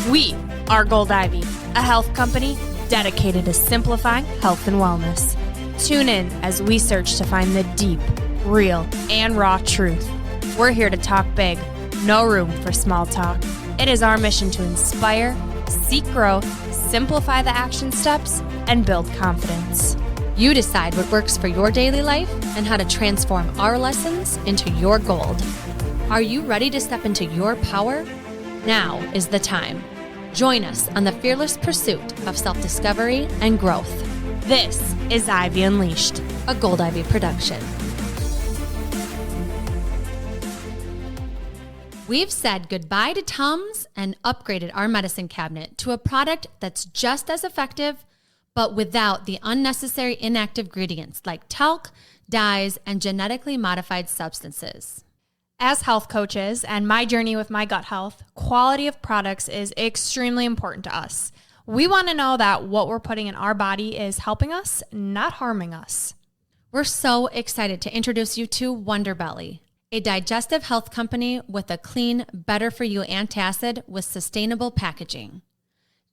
We are Gold Ivy, a health company dedicated to simplifying health and wellness. Tune in as we search to find the deep, real, and raw truth. We're here to talk big, no room for small talk. It is our mission to inspire, seek growth, simplify the action steps, and build confidence. You decide what works for your daily life and how to transform our lessons into your gold. Are you ready to step into your power? Now is the time. Join us on the fearless pursuit of self-discovery and growth. This is Ivy Unleashed, a Gold Ivy production. We've said goodbye to Tums and upgraded our medicine cabinet to a product that's just as effective, but without the unnecessary inactive ingredients like talc, dyes, and genetically modified substances. As health coaches and my journey with my gut health, quality of products is extremely important to us. We want to know that what we're putting in our body is helping us, not harming us. We're so excited to introduce you to Wonderbelly, a digestive health company with a clean, better-for-you antacid with sustainable packaging.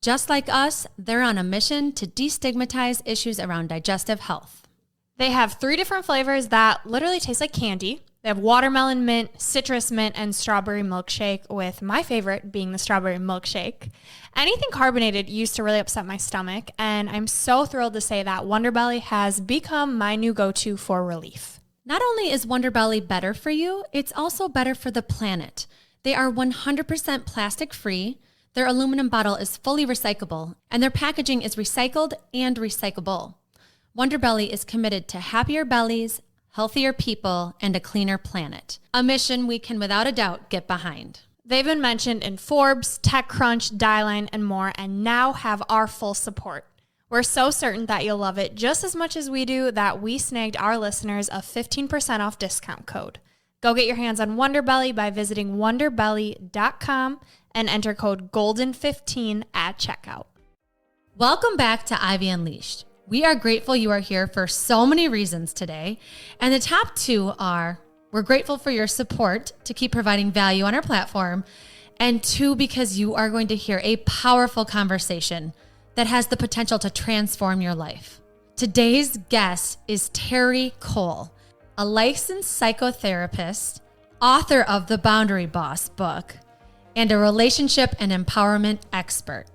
Just like us, they're on a mission to destigmatize issues around digestive health. They have 3 different flavors that literally taste like candy. They have watermelon mint, citrus mint, and strawberry milkshake, with my favorite being the strawberry milkshake. Anything carbonated used to really upset my stomach, and I'm so thrilled to say that Wonderbelly has become my new go-to for relief. Not only is Wonderbelly better for you, it's also better for the planet. They are 100% plastic-free, their aluminum bottle is fully recyclable, and their packaging is recycled and recyclable. Wonderbelly is committed to happier bellies, healthier people, and a cleaner planet. A mission we can without a doubt get behind. They've been mentioned in Forbes, TechCrunch, Dieline, and more, and now have our full support. We're so certain that you'll love it just as much as we do that we snagged our listeners a 15% off discount code. Go get your hands on Wonderbelly by visiting wonderbelly.com and enter code GOLDEN15 at checkout. Welcome back to Ivy Unleashed. We are grateful you are here for so many reasons today. And the top 2 are, we're grateful for your support to keep providing value on our platform. And 2, because you are going to hear a powerful conversation that has the potential to transform your life. Today's guest is Terri Cole, a licensed psychotherapist, author of the Boundary Boss book, and a relationship and empowerment expert.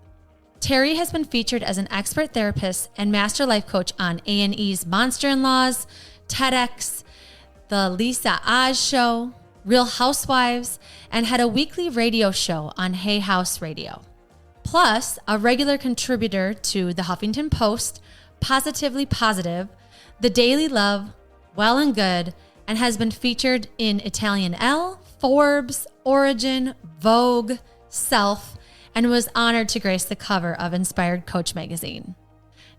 Terri has been featured as an expert therapist and master life coach on A&E's Monster-in-Laws, TEDx, The Lisa Oz Show, Real Housewives, and had a weekly radio show on Hay House Radio. Plus, a regular contributor to The Huffington Post, Positively Positive, The Daily Love, Well and Good, and has been featured in Italian Elle, Forbes, Origin, Vogue, Self, and was honored to grace the cover of Inspired Coach magazine.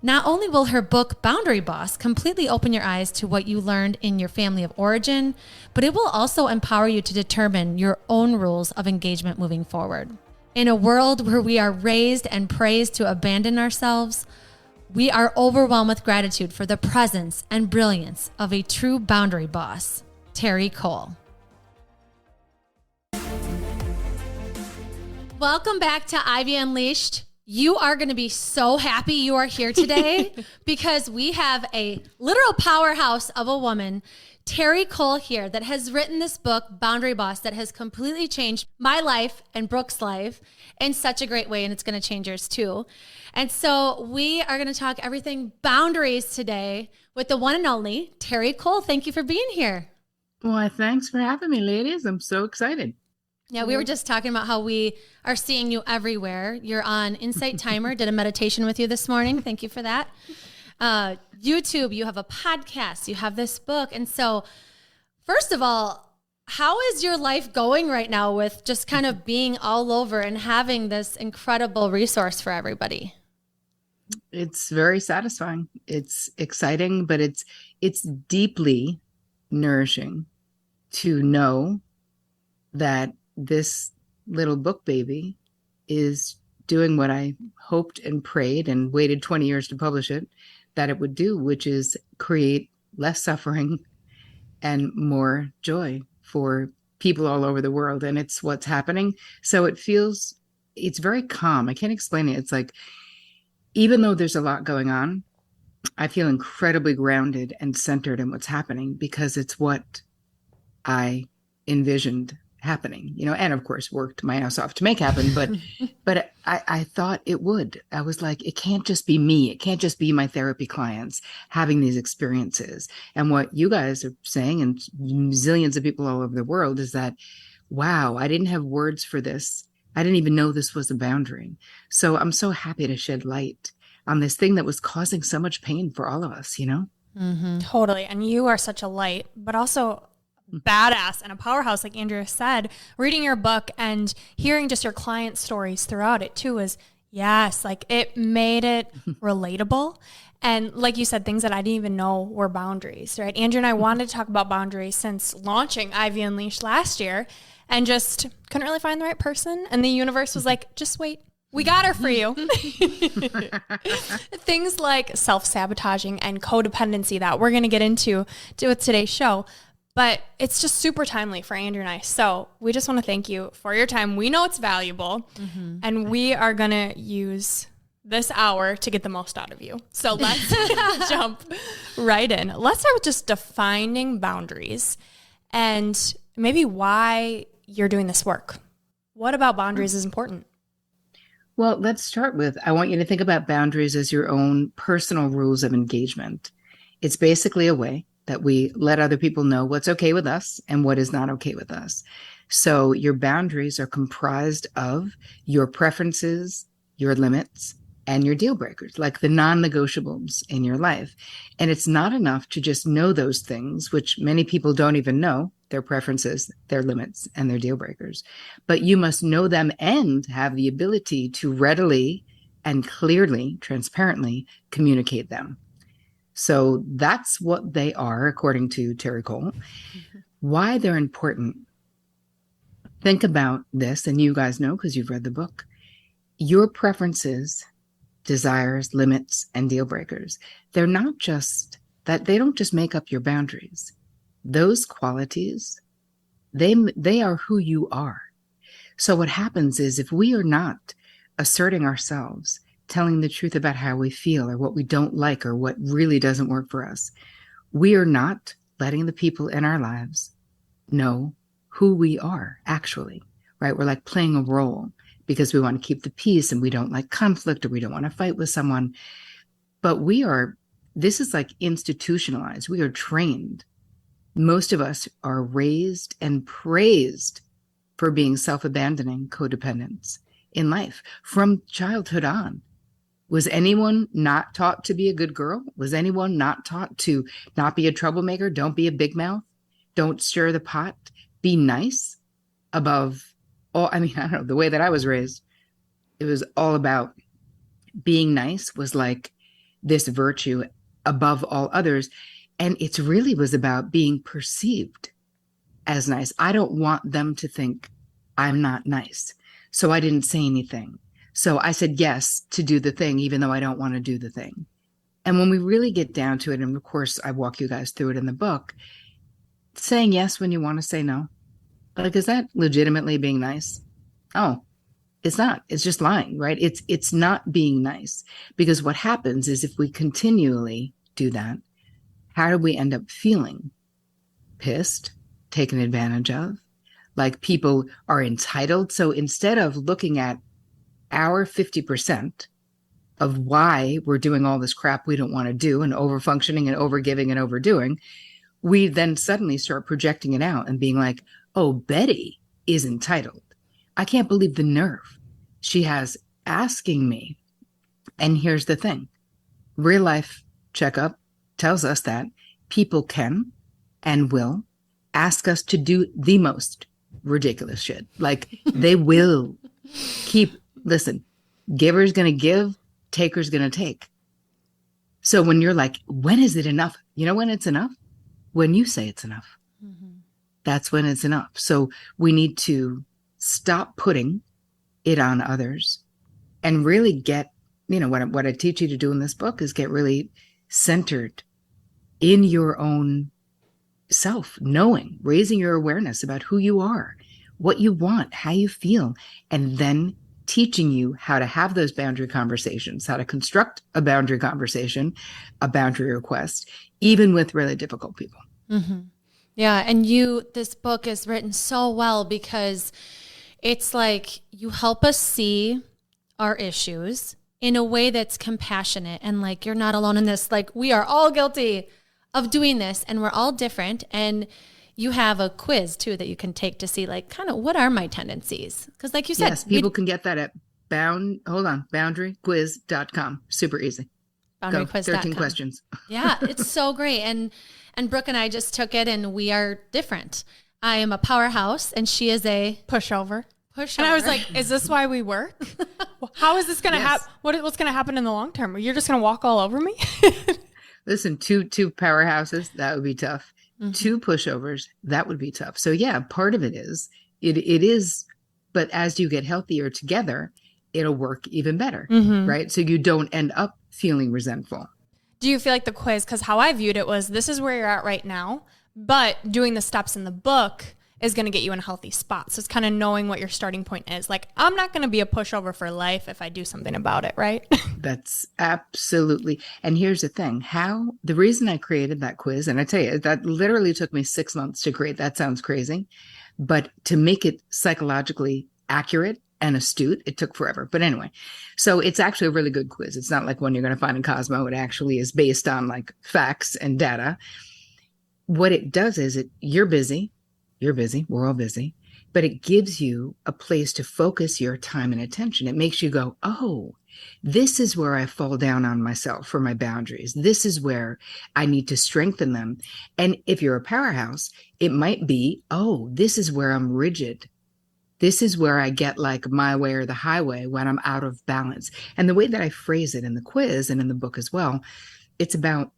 Not only will her book, Boundary Boss, completely open your eyes to what you learned in your family of origin, but it will also empower you to determine your own rules of engagement moving forward. In a world where we are raised and praised to abandon ourselves, we are overwhelmed with gratitude for the presence and brilliance of a true boundary boss, Terri Cole. Welcome back to Ivy Unleashed. You are going to be so happy you are here today because we have a literal powerhouse of a woman, Terri Cole, here that has written this book, Boundary Boss, that has completely changed my life and Brooke's life in such a great way, and it's going to change yours too. And so we are going to talk everything boundaries today with the one and only Terri Cole. Thank you for being here. Well, thanks for having me, ladies. I'm so excited. Yeah, we were just talking about how we are seeing you everywhere. You're on Insight Timer, did a meditation with you this morning. Thank you for that. YouTube, you have a podcast, you have this book. And so, first of all, how is your life going right now with just kind of being all over and having this incredible resource for everybody? It's very satisfying. It's exciting, but it's deeply nourishing to know that this little book baby is doing what I hoped and prayed and waited 20 years to publish it, that it would do, which is create less suffering and more joy for people all over the world. And it's what's happening. So it feels it's very calm. I can't explain it. It's like, even though there's a lot going on, I feel incredibly grounded and centered in what's happening because it's what I envisioned happening, and of course worked my ass off to make happen. But I thought it would. I was like, it can't just be me. It can't just be my therapy clients having these experiences. And what you guys are saying, and zillions of people all over the world, is that, wow, I didn't have words for this. I didn't even know this was a boundary. So I'm so happy to shed light on this thing that was causing so much pain for all of us, Mm-hmm. Totally. And you are such a light, but also badass and a powerhouse, like Andrea said. Reading your book and hearing just your client stories throughout it too is, yes, like it made it relatable. And like you said, things that I didn't even know were boundaries, right? Andrea and I wanted to talk about boundaries since launching Ivy Unleashed last year and just couldn't really find the right person. And the universe was like, just wait. We got her for you. Things like self-sabotaging and codependency that we're going to get into with today's show. But it's just super timely for Andrea and I. So we just want to thank you for your time. We know it's valuable, and we are going to use this hour to get the most out of you. So let's jump right in. Let's start with just defining boundaries and maybe why you're doing this work. What about boundaries is important? Well, let's start with, I want you to think about boundaries as your own personal rules of engagement. It's basically a way that we let other people know what's okay with us and what is not okay with us. So your boundaries are comprised of your preferences, your limits, and your deal breakers, like the non-negotiables in your life. And it's not enough to just know those things, which many people don't even know, their preferences, their limits, and their deal breakers. But you must know them and have the ability to readily and clearly, transparently communicate them. So that's what they are, according to Terri Cole. Why they're important. Think about this, and you guys know because you've read the book. Your preferences, desires, limits, and deal breakers, they're not just that, they don't just make up your boundaries. Those qualities, they are who you are. So what happens is, if we are not asserting ourselves, telling the truth about how we feel or what we don't like or what really doesn't work for us, we are not letting the people in our lives know who we are actually, right? We're like playing a role because we want to keep the peace and we don't like conflict or we don't want to fight with someone. But this is like institutionalized. We are trained. Most of us are raised and praised for being self-abandoning codependents in life from childhood on. Was anyone not taught to be a good girl? Was anyone not taught to not be a troublemaker? Don't be a big mouth. Don't stir the pot. Be nice above all. I don't know, the way that I was raised, it was all about being nice was like this virtue above all others. And it really was about being perceived as nice. I don't want them to think I'm not nice. So I didn't say anything. So I said yes to do the thing, even though I don't want to do the thing. And when we really get down to it, and of course, I walk you guys through it in the book, saying yes when you want to say no. Like, is that legitimately being nice? Oh, it's not. It's just lying, right? It's not being nice. Because what happens is, if we continually do that, how do we end up feeling? Pissed, taken advantage of, like people are entitled. So instead of looking at our 50% of why we're doing all this crap we don't want to do and overfunctioning and overgiving and overdoing, we then suddenly start projecting it out and being like, oh, Betty is entitled. I can't believe the nerve she has asking me. And here's the thing. Real life checkup tells us that people can and will ask us to do the most ridiculous shit. Like, they will listen, giver's going to give, taker's going to take. So when you're like, when is it enough? You know when it's enough? When you say it's enough. Mm-hmm. That's when it's enough. So we need to stop putting it on others and really get, what I teach you to do in this book is get really centered in your own self, raising your awareness about who you are, what you want, how you feel, and then teaching you how to have those boundary conversations, how to construct a boundary conversation, a boundary request, even with really difficult people. Mm-hmm. Yeah. And this book is written so well because it's like you help us see our issues in a way that's compassionate and like, you're not alone in this. Like, we are all guilty of doing this and we're all different. And you have a quiz too that you can take to see like kind of what are my tendencies? Because like you said, yes, people can get that at boundaryquiz.com. Super easy. Boundaryquiz.com. 13 questions. Yeah, it's so great. And Brooke and I just took it and we are different. I am a powerhouse and she is a pushover. And I was like, is this why we work? How is this going to happen? What's going to happen in the long term? You're just going to walk all over me? Listen, two powerhouses, that would be tough. Mm-hmm. 2 pushovers, that would be tough. So yeah, part of it is, it is, but as you get healthier together, it'll work even better, right? So you don't end up feeling resentful. Do you feel like the quiz, because how I viewed it was, this is where you're at right now, but doing the steps in the book is going to get you in a healthy spot. So it's kind of knowing what your starting point is. Like, I'm not going to be a pushover for life if I do something about it, right? That's absolutely. And here's the thing, the reason I created that quiz, and I tell you, that literally took me 6 months to create. That sounds crazy, but to make it psychologically accurate and astute, it took forever. But anyway, so it's actually a really good quiz. It's not like one you're going to find in Cosmo. It actually is based on like facts and data. What it does is you're busy, we're all busy, but it gives you a place to focus your time and attention. It makes you go, oh, this is where I fall down on myself for my boundaries. This is where I need to strengthen them. And if you're a powerhouse, it might be, oh, this is where I'm rigid. This is where I get like my way or the highway when I'm out of balance. And the way that I phrase it in the quiz and in the book as well, it's about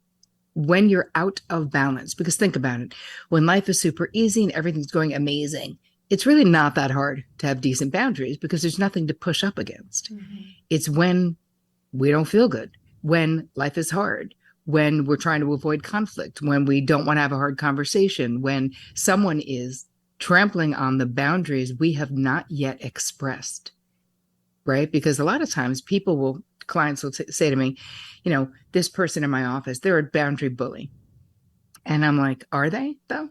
when you're out of balance. Because think about it, when life is super easy and everything's going amazing, it's really not that hard to have decent boundaries because there's nothing to push up against. Mm-hmm. It's when we don't feel good, when life is hard, when we're trying to avoid conflict, when we don't want to have a hard conversation, when someone is trampling on the boundaries we have not yet expressed, right? Because a lot of times clients will say to me, this person in my office, they're a boundary bully. And I'm like, are they though?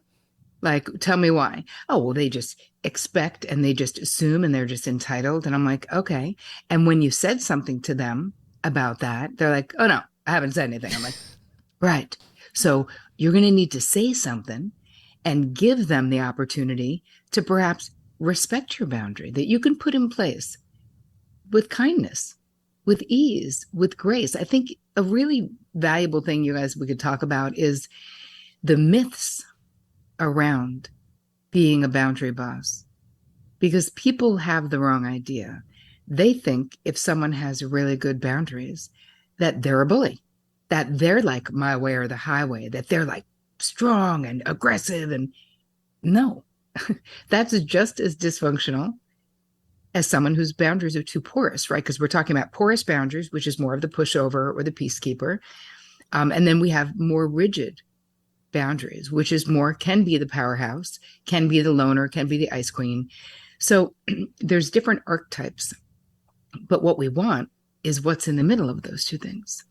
Like, tell me why. Oh, well, they just expect and they just assume and they're just entitled. And I'm like, okay. And when you said something to them about that, they're like, oh no, I haven't said anything. I'm like, right. So you're going to need to say something and give them the opportunity to perhaps respect your boundary that you can put in place with kindness, with ease, with grace. I think a really valuable thing we could talk about is the myths around being a boundary boss, because people have the wrong idea. They think if someone has really good boundaries, that they're a bully, that they're like my way or the highway, that they're like strong and aggressive. And no, that's just as dysfunctional as someone whose boundaries are too porous, right? Because we're talking about porous boundaries, which is more of the pushover or the peacekeeper. And then we have more rigid boundaries, which is can be the powerhouse, can be the loner, can be the ice queen. So there's different archetypes. But what we want is what's in the middle of those two things.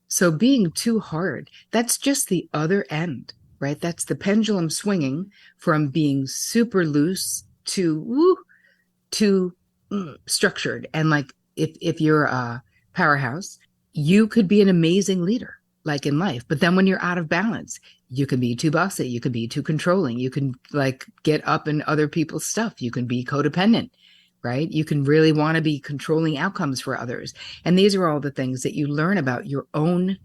So being too hard, that's just the other end, right? That's the pendulum swinging from being super loose to structured. And like, if you're a powerhouse, you could be an amazing leader, like in life. But then when you're out of balance, you can be too bossy. You can be too controlling. You can like get up in other people's stuff. You can be codependent, right? You can really want to be controlling outcomes for others. And these are all the things that you learn about your own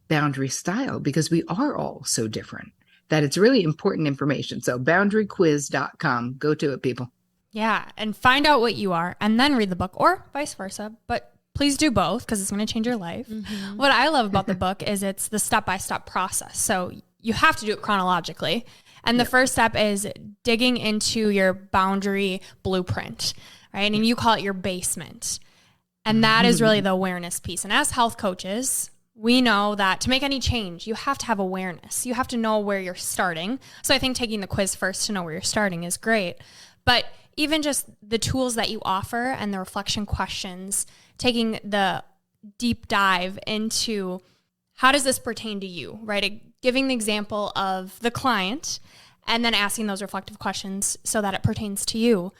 boundary style, because we are all so different that it's really important information. So boundaryquiz.com, go to it, people. Yeah. And find out what you are and then read the book, or vice versa. But please do both, because it's going to change your life. Mm-hmm. What I love about the book is it's the step-by-step process. So you have to do it chronologically. And the first step is digging into your boundary blueprint, right? And you call it your basement. And that is really the awareness piece. And as health coaches, we know that to make any change, you have to have awareness. You have to know where you're starting. So I think taking the quiz first to know where you're starting is great. But even just the tools that you offer and the reflection questions, taking the deep dive into how does this pertain to you, right? Giving the example of the client and then asking those reflective questions so that it pertains to you.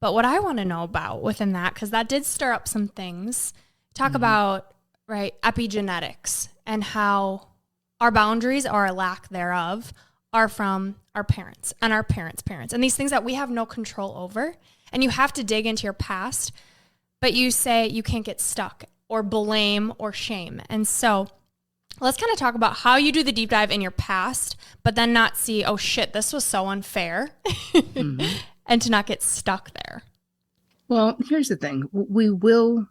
But what I want to know about within that, because that did stir up some things, talk about, right, epigenetics and how our boundaries or our lack thereof are from our parents and our parents' parents, and these things that we have no control over. And you have to dig into your past, but you say you can't get stuck or blame or shame. And so let's kind of talk about how you do the deep dive in your past, but then not see, oh shit, this was so unfair, and to not get stuck there. Well, here's the thing. We will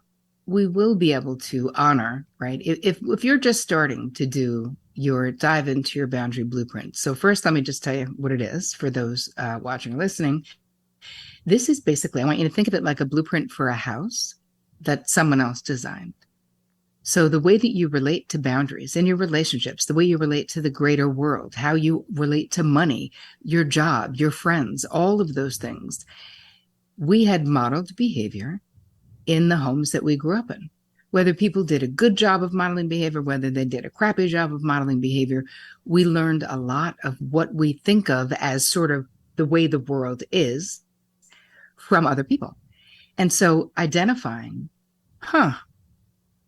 be able to honor, right? If you're just starting to do your dive into your boundary blueprint. So first, let me just tell you what it is for those watching or listening. This is basically, I want you to think of it like a blueprint for a house that someone else designed. So the way that you relate to boundaries in your relationships, the way you relate to the greater world, how you relate to money, your job, your friends, all of those things, we had modeled behavior in the homes that we grew up in. Whether people did a good job of modeling behavior, whether they did a crappy job of modeling behavior, we learned a lot of what we think of as sort of the way the world is from other people. And so identifying,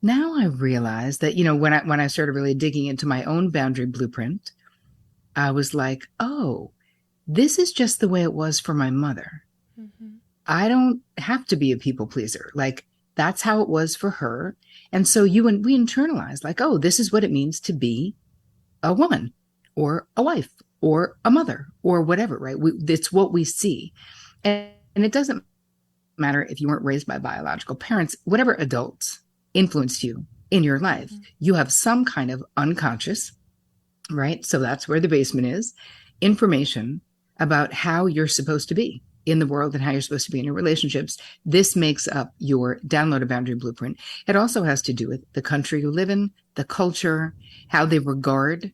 now I realize that, when I started really digging into my own boundary blueprint, I was like, oh, this is just the way it was for my mother. I don't have to be a people pleaser. Like, that's how it was for her. And so we internalize like, oh, this is what it means to be a woman or a wife or a mother or whatever, right? It's what we see. And it doesn't matter if you weren't raised by biological parents, whatever adults influenced you in your life, you have some kind of unconscious, right? So that's where the basement is, information about how you're supposed to be in the world and how you're supposed to be in your relationships. This makes up your downloaded boundary blueprint. It also has to do with the country you live in, the culture, how they regard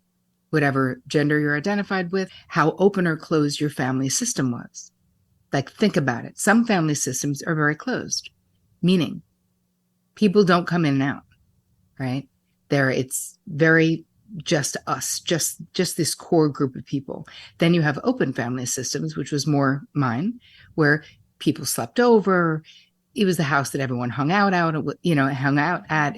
whatever gender you're identified with, how open or closed your family system was. Like, think about it. Some family systems are very closed, meaning people don't come in and out, right? It's very just us, just this core group of people. Then you have open family systems, which was more mine, where people slept over. It was the house that everyone hung out at.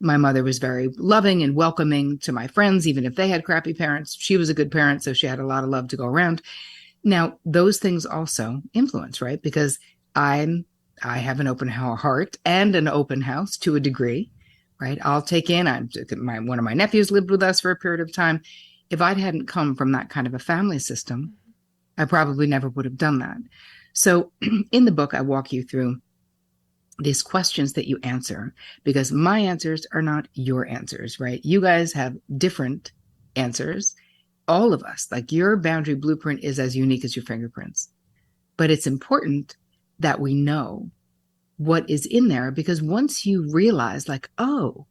My mother was very loving and welcoming to my friends, even if they had crappy parents. She was a good parent, so she had a lot of love to go around. Now, those things also influence, right? Because I have an open heart and an open house to a degree, right? I'll take in, one of my nephews lived with us for a period of time. If I hadn't come from that kind of a family system, I probably never would have done that. So in the book, I walk you through these questions that you answer, because my answers are not your answers, right? You guys have different answers. All of us, like, your boundary blueprint is as unique as your fingerprints. But it's important that we know what is in there, because once you realize, like, oh,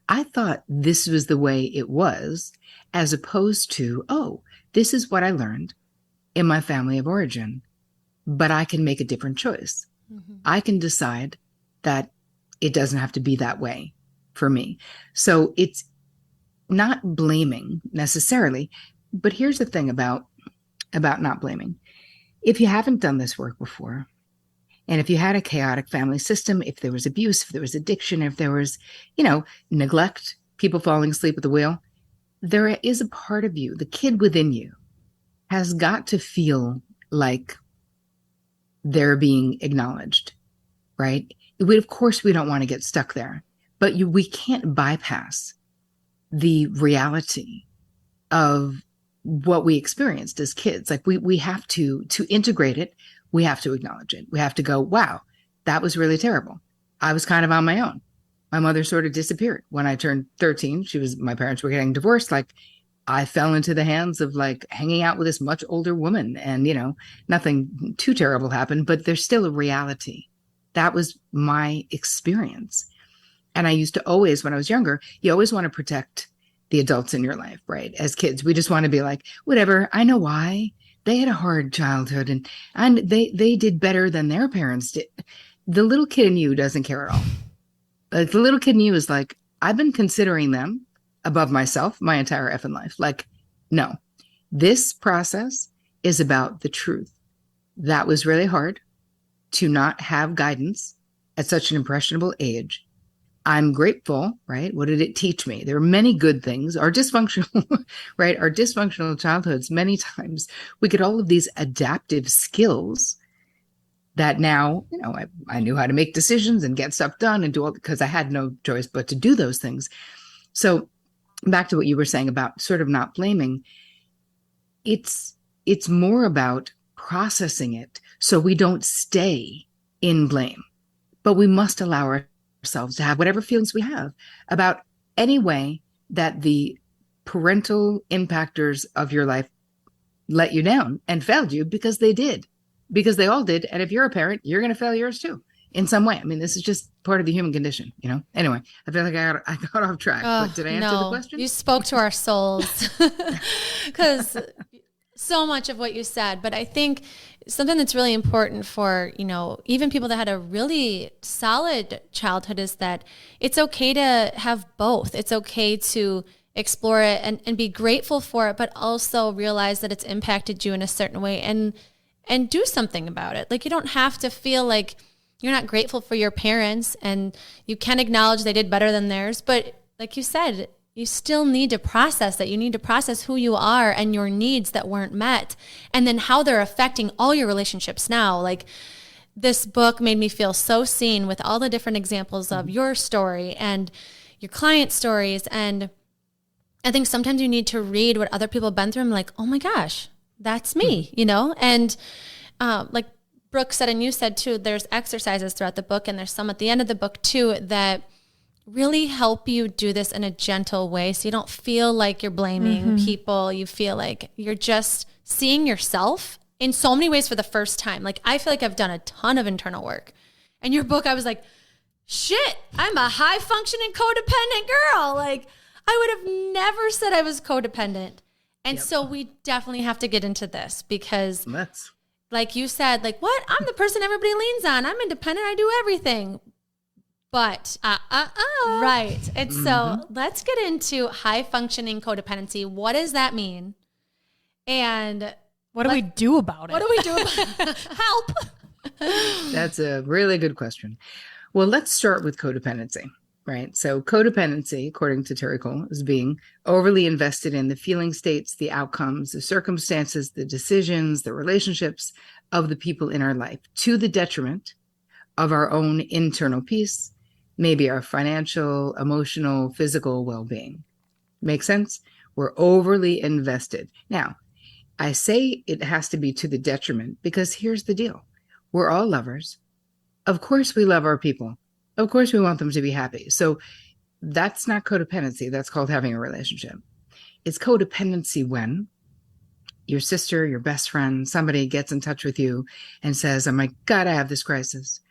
I thought this was the way it was, as opposed to, oh, this is what I learned in my family of origin, but I can make a different choice. I can decide that it doesn't have to be that way for me. So it's not blaming necessarily, but here's the thing about not blaming. If you haven't done this work before, and if you had a chaotic family system, if there was abuse, if there was addiction, if there was, neglect, people falling asleep at the wheel, there is a part of you, the kid within you, has got to feel like they're being acknowledged, right? Of course, we don't want to get stuck there, but we can't bypass the reality of what we experienced as kids. Like, we have to integrate it. We have to acknowledge it. We have to go, wow, that was really terrible. I was kind of on my own. My mother sort of disappeared when I turned 13. My parents were getting divorced. Like, I fell into the hands of, like, hanging out with this much older woman, and, nothing too terrible happened, but there's still a reality. That was my experience. And I used to always, when I was younger, you always want to protect the adults in your life, right? As kids, we just want to be like, whatever, I know why. they had a hard childhood and they did better than their parents did. The little kid in you doesn't care at all. Like the little kid in you is like, I've been considering them above myself my entire effing life. Like, no, this process is about the truth. That was really hard to not have guidance at such an impressionable age. I'm grateful, right? What did it teach me? There are many good things. Our dysfunctional, right? Our dysfunctional childhoods, many times we get all of these adaptive skills that now, I knew how to make decisions and get stuff done and do all, because I had no choice but to do those things. So back to what you were saying about sort of not blaming, it's more about processing it so we don't stay in blame, but we must allow ourselves to have whatever feelings we have about any way that the parental impactors of your life let you down and failed you, because they did. Because they all did. And if you're a parent, you're going to fail yours too in some way. I mean, this is just part of the human condition, Anyway, I feel like I got off track. But did I answer the question? You spoke to our souls, because so much of what you said. But I think something that's really important for, even people that had a really solid childhood is that it's okay to have both. It's okay to explore it and be grateful for it, but also realize that it's impacted you in a certain way and do something about it. Like, you don't have to feel like you're not grateful for your parents, and you can acknowledge they did better than theirs. But like you said, you still need to process that. You need to process who you are and your needs that weren't met, and then how they're affecting all your relationships now. Like, this book made me feel so seen with all the different examples of your story and your client stories. And I think sometimes you need to read what other people have been through and like, oh my gosh, that's me, and like Brooke said, and you said too, there's exercises throughout the book, and there's some at the end of the book too that really help you do this in a gentle way, so you don't feel like you're blaming people. You feel like you're just seeing yourself in so many ways for the first time. Like, I feel like I've done a ton of internal work. And your book, I was like, shit, I'm a high functioning codependent girl. Like, I would have never said I was codependent. And so we definitely have to get into this, because like you said, like, what? I'm the person everybody leans on. I'm independent. I do everything. But, right. And so let's get into high functioning codependency. What does that mean? And what do we do about it? What do we do about it? Help. That's a really good question. Well, let's start with codependency. Right. So codependency, according to Terri Cole, is being overly invested in the feeling states, the outcomes, the circumstances, the decisions, the relationships of the people in our life, to the detriment of our own internal peace, maybe our financial, emotional, physical well-being. Make sense? We're overly invested. Now, I say it has to be to the detriment because here's the deal. We're all lovers. Of course we love our people. Of course, we want them to be happy. So that's not codependency. That's called having a relationship. It's codependency when your sister, your best friend, somebody gets in touch with you and says, oh my God, I have this crisis.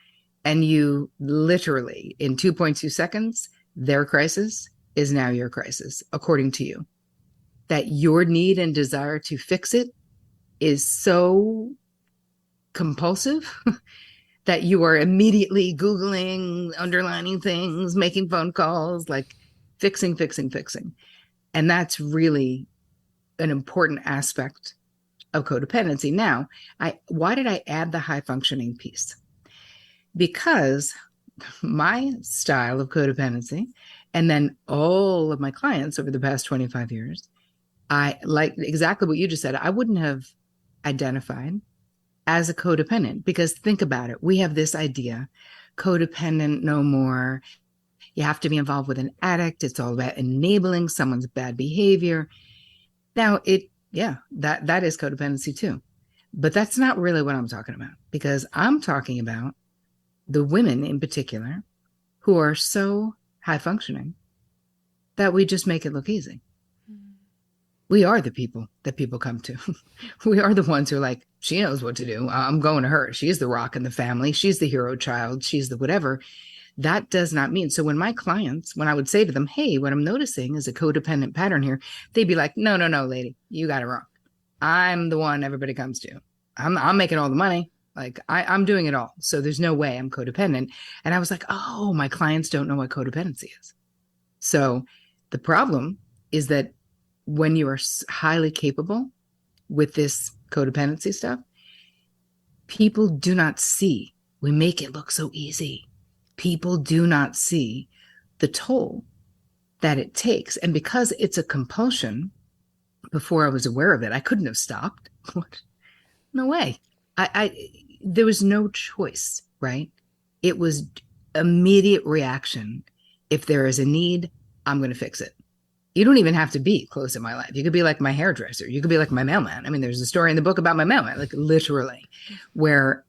And you literally, in 2.2 seconds, their crisis is now your crisis, according to you. That your need and desire to fix it is so compulsive that you are immediately Googling, underlining things, making phone calls, like fixing. And that's really an important aspect of codependency. Now, why did I add the high functioning piece? Because my style of codependency, and then all of my clients over the past 25 years, I like exactly what you just said. I wouldn't have identified as a codependent, because think about it. We have this idea, codependent no more. You have to be involved with an addict. It's all about enabling someone's bad behavior. Now that is codependency too, but that's not really what I'm talking about, because I'm talking about the women in particular who are so high functioning that we just make it look easy. We are the people that people come to. We are the ones who are like, she knows what to do. I'm going to her. She's the rock in the family. She's the hero child. She's the whatever. That does not mean. So when my clients, when I would say to them, hey, what I'm noticing is a codependent pattern here, they'd be like, no, lady, you got it wrong. I'm the one everybody comes to. I'm making all the money. Like I'm doing it all. So there's no way I'm codependent. And I was like, oh, my clients don't know what codependency is. So the problem is that when you are highly capable with this codependency stuff, people do not see. We make it look so easy. People do not see the toll that it takes. And because it's a compulsion, before I was aware of it, I couldn't have stopped. No way. There was no choice, right? It was immediate reaction. If there is a need, I'm going to fix it. You don't even have to be close in my life. You could be like my hairdresser. You could be like my mailman. I mean, there's a story in the book about my mailman, like literally, where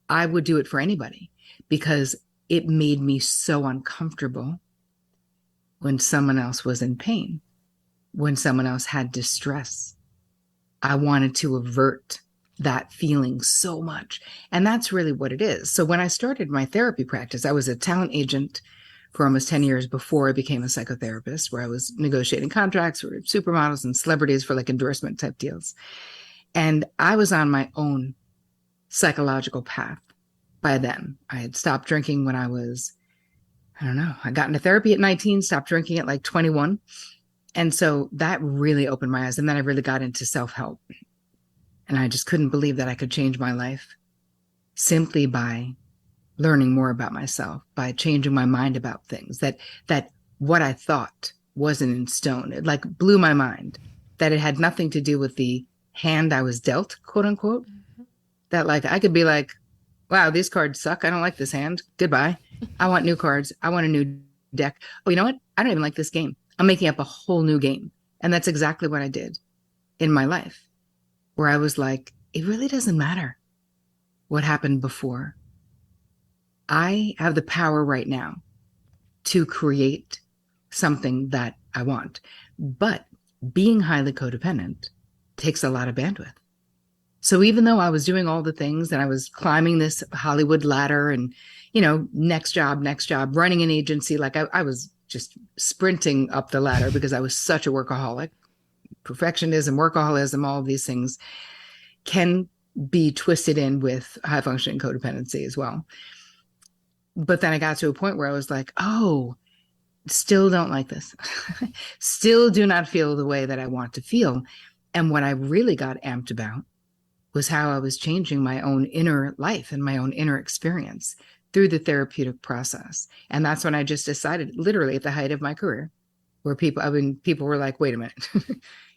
I would do it for anybody because it made me so uncomfortable when someone else was in pain, when someone else had distress. I wanted to avert that feeling so much. And that's really what it is. So when I started my therapy practice, I was a talent agent for almost 10 years before I became a psychotherapist, where I was negotiating contracts for supermodels and celebrities for like endorsement type deals. And I was on my own psychological path by then. I had stopped drinking when I was, I don't know, I got into therapy at 19, stopped drinking at like 21. And so that really opened my eyes. And then I really got into self-help. And I just couldn't believe that I could change my life simply by learning more about myself, by changing my mind about things, that what I thought wasn't in stone. It like blew my mind, that it had nothing to do with the hand I was dealt, quote unquote. Mm-hmm. That like, I could be like, wow, these cards suck. I don't like this hand. Goodbye. I want new cards. I want a new deck. Oh, you know what? I don't even like this game. I'm making up a whole new game. And that's exactly what I did in my life, where I was like, it really doesn't matter what happened before. I have the power right now to create something that I want. But being highly codependent takes a lot of bandwidth. So even though I was doing all the things and I was climbing this Hollywood ladder and, you know, next job, running an agency, like I was just sprinting up the ladder because I was such a workaholic. Perfectionism, workaholism, all of these things can be twisted in with high functioning codependency as well. But then I got to a point where I was like, oh, still don't like this. Still do not feel the way that I want to feel. And what I really got amped about was how I was changing my own inner life and my own inner experience through the therapeutic process. And that's when I just decided, literally at the height of my career, where people were like, wait a minute,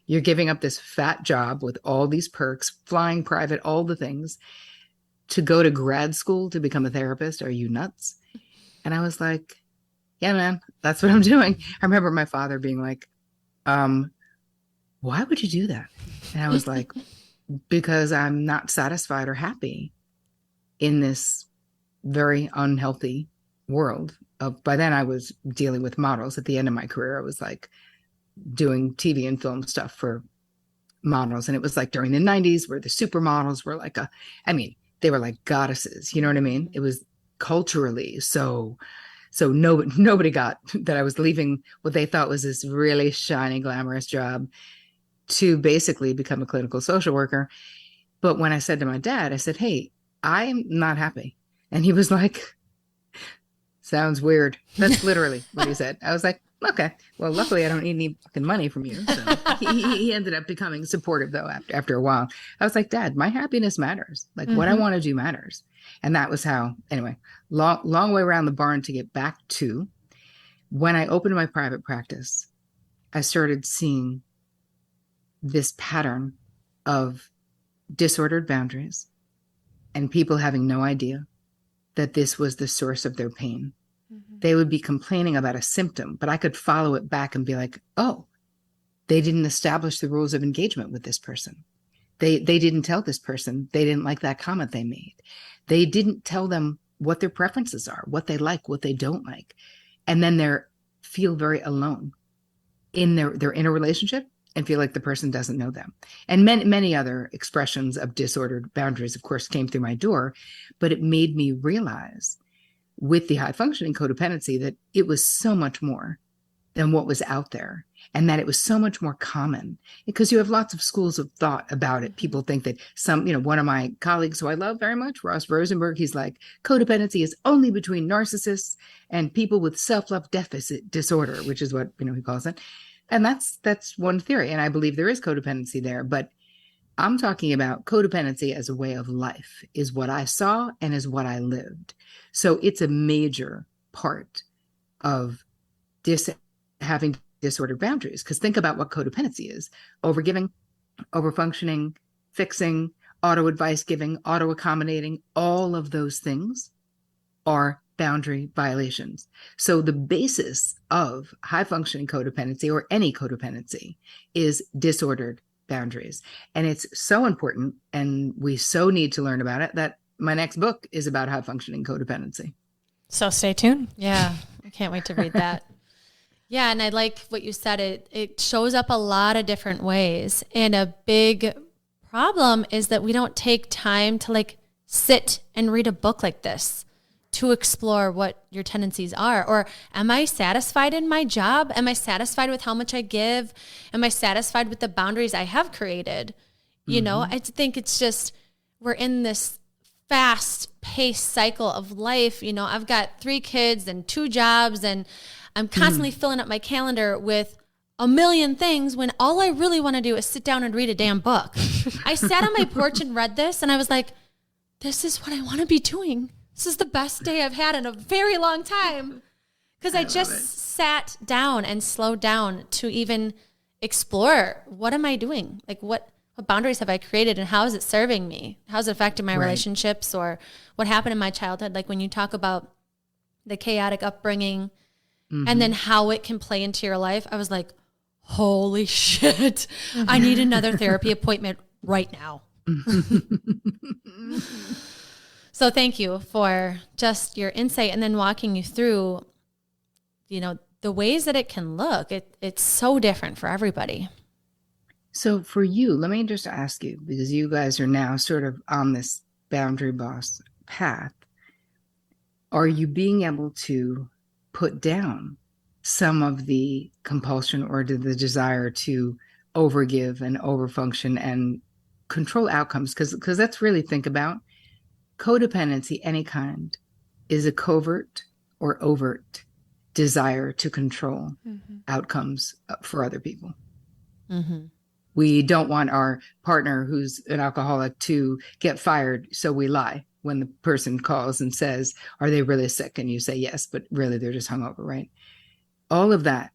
you're giving up this fat job with all these perks, flying private, all the things, to go to grad school to become a therapist. Are you nuts? And I was like, yeah, man, that's what I'm doing. I remember my father being like, why would you do that? And I was like, because I'm not satisfied or happy in this very unhealthy world. By then I was dealing with models. At the end of my career, I was like doing TV and film stuff for models. And it was like during the 90s where the supermodels were like they were like goddesses. You know what I mean? It was culturally so nobody got that I was leaving what they thought was this really shiny, glamorous job to basically become a clinical social worker. But when I said to my dad, I said, hey, I'm not happy. And he was like, sounds weird. That's literally what he said. I was like, okay, well, luckily I don't need any fucking money from you. So he ended up becoming supportive though after a while. I was like, Dad, my happiness matters. Like what I want to do matters. And that was how, anyway, long way around the barn to get back to when I opened my private practice, I started seeing this pattern of disordered boundaries and people having no idea that this was the source of their pain. Mm-hmm. They would be complaining about a symptom, but I could follow it back and be like, oh, they didn't establish the rules of engagement with this person. They didn't tell this person they didn't like that comment they made. They didn't tell them what their preferences are, what they like, what they don't like. And then they feel very alone in their inner relationship and feel like the person doesn't know them. And many other expressions of disordered boundaries, of course, came through my door, but it made me realize with the high functioning codependency that it was so much more than what was out there, and that it was so much more common, because you have lots of schools of thought about it. People think that one of my colleagues who I love very much, Ross Rosenberg, he's like, codependency is only between narcissists and people with self-love deficit disorder, which is what, he calls it. And that's one theory. And I believe there is codependency there, but I'm talking about codependency as a way of life, is what I saw and is what I lived. So it's a major part of having disordered boundaries. Because think about what codependency is: overgiving, overfunctioning, fixing, auto advice giving, auto accommodating. All of those things are boundary violations. So the basis of high functioning codependency, or any codependency, is disordered boundaries. And it's so important, and we so need to learn about it, that my next book is about high functioning codependency. So stay tuned. Yeah, I can't wait to read that. Yeah, and I like what you said. It shows up a lot of different ways. And a big problem is that we don't take time to sit and read a book like this to explore what your tendencies are. Or am I satisfied in my job? Am I satisfied with how much I give? Am I satisfied with the boundaries I have created? I think it's just, we're in this fast-paced cycle of life. I've got 3 kids and 2 jobs, and I'm constantly filling up my calendar with a million things when all I really want to do is sit down and read a damn book. I sat on my porch and read this, and I was like, this is what I want to be doing. This is the best day I've had in a very long time. Because I just sat down and slowed down to even explore, what am I doing? What boundaries have I created, and how is it serving me? How's it affecting my relationships, or what happened in my childhood? When you talk about the chaotic upbringing, and then how it can play into your life, I was like, holy shit, I need another therapy appointment right now. So thank you for just your insight, and then walking you through, the ways that it can look. It's so different for everybody. So for you, let me just ask you, because you guys are now sort of on this boundary boss path, are you being able to put down some of the compulsion or the desire to overgive and overfunction and control outcomes? Because let's really think about codependency. Any kind is a covert or overt desire to control outcomes for other people. We don't want our partner who's an alcoholic to get fired, so we lie when the person calls and says, are they really sick? And you say yes, but really they're just hungover, right? All of that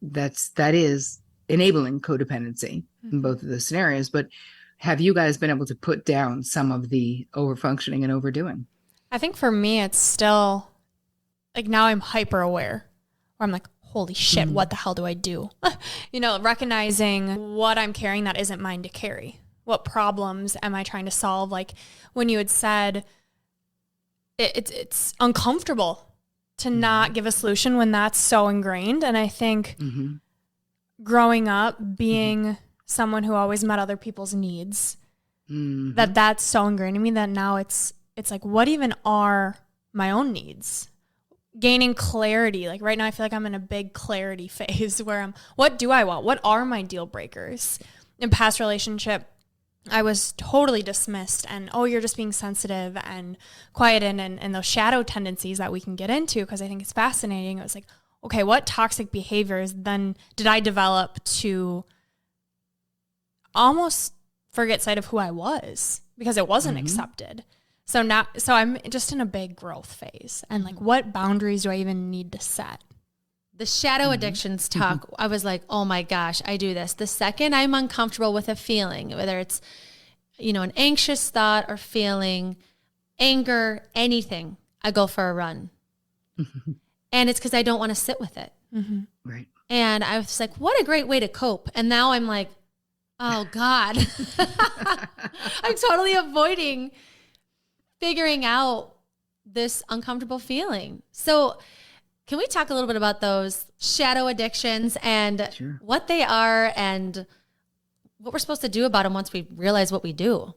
is enabling codependency in both of those scenarios. But have you guys been able to put down some of the overfunctioning and overdoing? I think for me, it's still now I'm hyper aware, where I'm like, holy shit, what the hell do I do? Recognizing what I'm carrying that isn't mine to carry. What problems am I trying to solve? When you had said it's uncomfortable to not give a solution when that's so ingrained. And I think growing up, being someone who always met other people's needs, that's so ingrained in me that now it's what even are my own needs? Gaining clarity. Right now I feel like I'm in a big clarity phase where what do I want? What are my deal breakers? In past relationship, I was totally dismissed and, you're just being sensitive and quiet and those shadow tendencies that we can get into, because I think it's fascinating. It was like, okay, what toxic behaviors then did I develop to almost forget sight of who I was because it wasn't accepted? So I'm just in a big growth phase, and what boundaries do I even need to set? The shadow addictions talk, I was like, oh my gosh, I do this. The second I'm uncomfortable with a feeling, whether it's, an anxious thought or feeling, anger, anything, I go for a run. And it's because I don't want to sit with it. Right. And I was like, what a great way to cope. And now I'm like, oh God, I'm totally avoiding figuring out this uncomfortable feeling. So can we talk a little bit about those shadow addictions and what they are and what we're supposed to do about them once we realize what we do?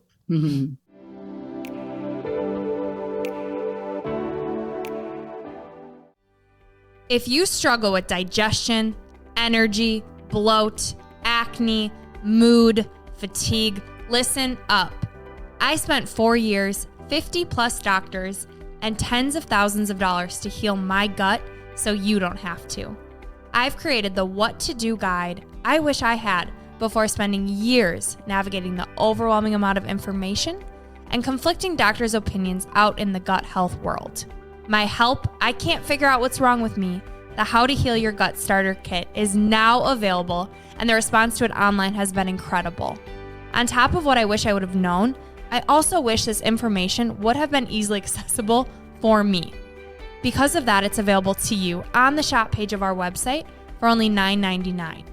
If you struggle with digestion, energy, bloat, acne, mood, fatigue. Listen up. I spent 4 years, 50 plus doctors, and tens of thousands of dollars to heal my gut so you don't have to. I've created the what to do guide I wish I had before spending years navigating the overwhelming amount of information and conflicting doctors' opinions out in the gut health world. My help, I can't figure out what's wrong with me, the How to Heal Your Gut Starter Kit is now available, and the response to it online has been incredible. On top of what I wish I would have known, I also wish this information would have been easily accessible for me. Because of that, it's available to you on the shop page of our website for only $9.99.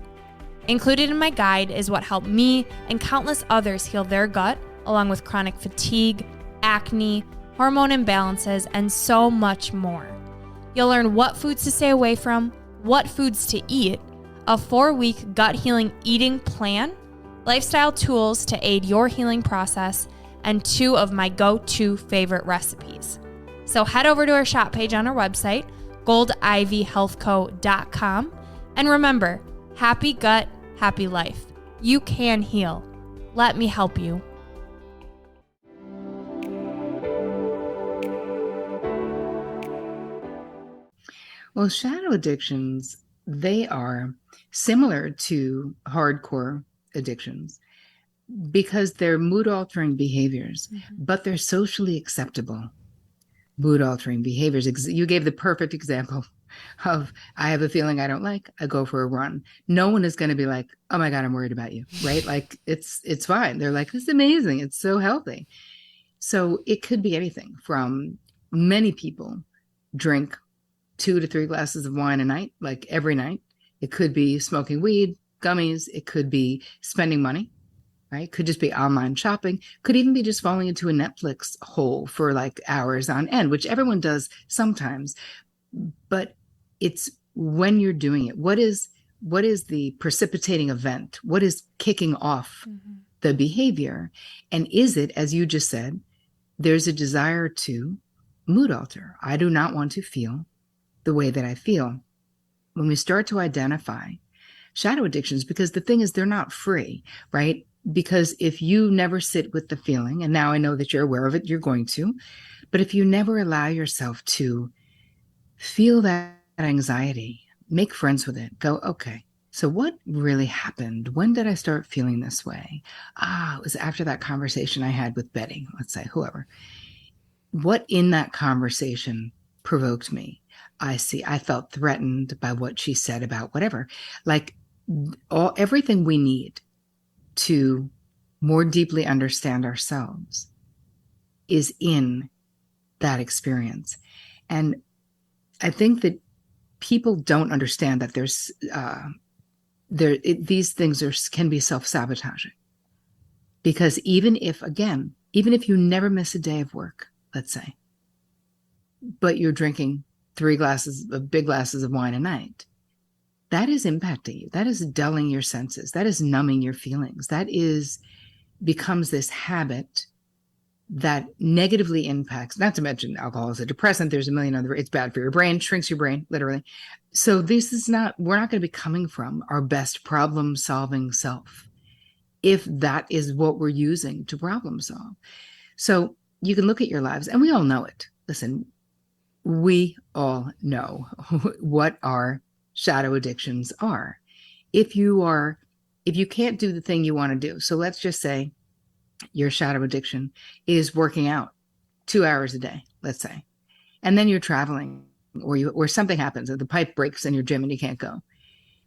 Included in my guide is what helped me and countless others heal their gut, along with chronic fatigue, acne, hormone imbalances, and so much more. You'll learn what foods to stay away from, what foods to eat, a 4-week gut healing eating plan, lifestyle tools to aid your healing process, and 2 of my go-to favorite recipes. So head over to our shop page on our website, goldivyhealthco.com, and remember, happy gut, happy life. You can heal. Let me help you. Well, shadow addictions, they are similar to hardcore addictions because they're mood-altering behaviors, but they're socially acceptable mood-altering behaviors. You gave the perfect example of, I have a feeling I don't like, I go for a run. No one is going to be like, oh my God, I'm worried about you, right? Like it's fine. They're like, this is amazing. It's so healthy. So it could be anything from many people drink 2 to 3 glasses of wine a night, like every night. It could be smoking weed, gummies. It could be spending money, right? Could just be online shopping. Could even be just falling into a Netflix hole for like hours on end, which everyone does sometimes. But it's when you're doing it. What is the precipitating event? What is kicking off the behavior? And is it, as you just said, there's a desire to mood alter. I do not want to feel the way that I feel. When we start to identify shadow addictions, because the thing is, they're not free, right? Because if you never sit with the feeling, and now I know that you're aware of it, you're going to, but if you never allow yourself to feel that anxiety, make friends with it, go, okay, so what really happened? When did I start feeling this way? It was after that conversation I had with Betty, let's say, whoever. What in that conversation provoked me? I felt threatened by what she said about whatever. Like everything we need to more deeply understand ourselves is in that experience. And I think that people don't understand that these things can be self-sabotaging. Because even if you never miss a day of work, let's say, but you're drinking 3 big glasses of wine a night, that is impacting you. That is dulling your senses. That is numbing your feelings. That becomes this habit that negatively impacts, not to mention alcohol is a depressant. There's a million other, it's bad for your brain, shrinks your brain, literally. So we're not going to be coming from our best problem solving self if that is what we're using to problem solve. So you can look at your lives, and we all know it. Listen, we all know what our shadow addictions are. If you can't do the thing you want to do, so let's just say your shadow addiction is working out 2 hours a day, let's say, and then you're traveling or something happens, or the pipe breaks in your gym and you can't go.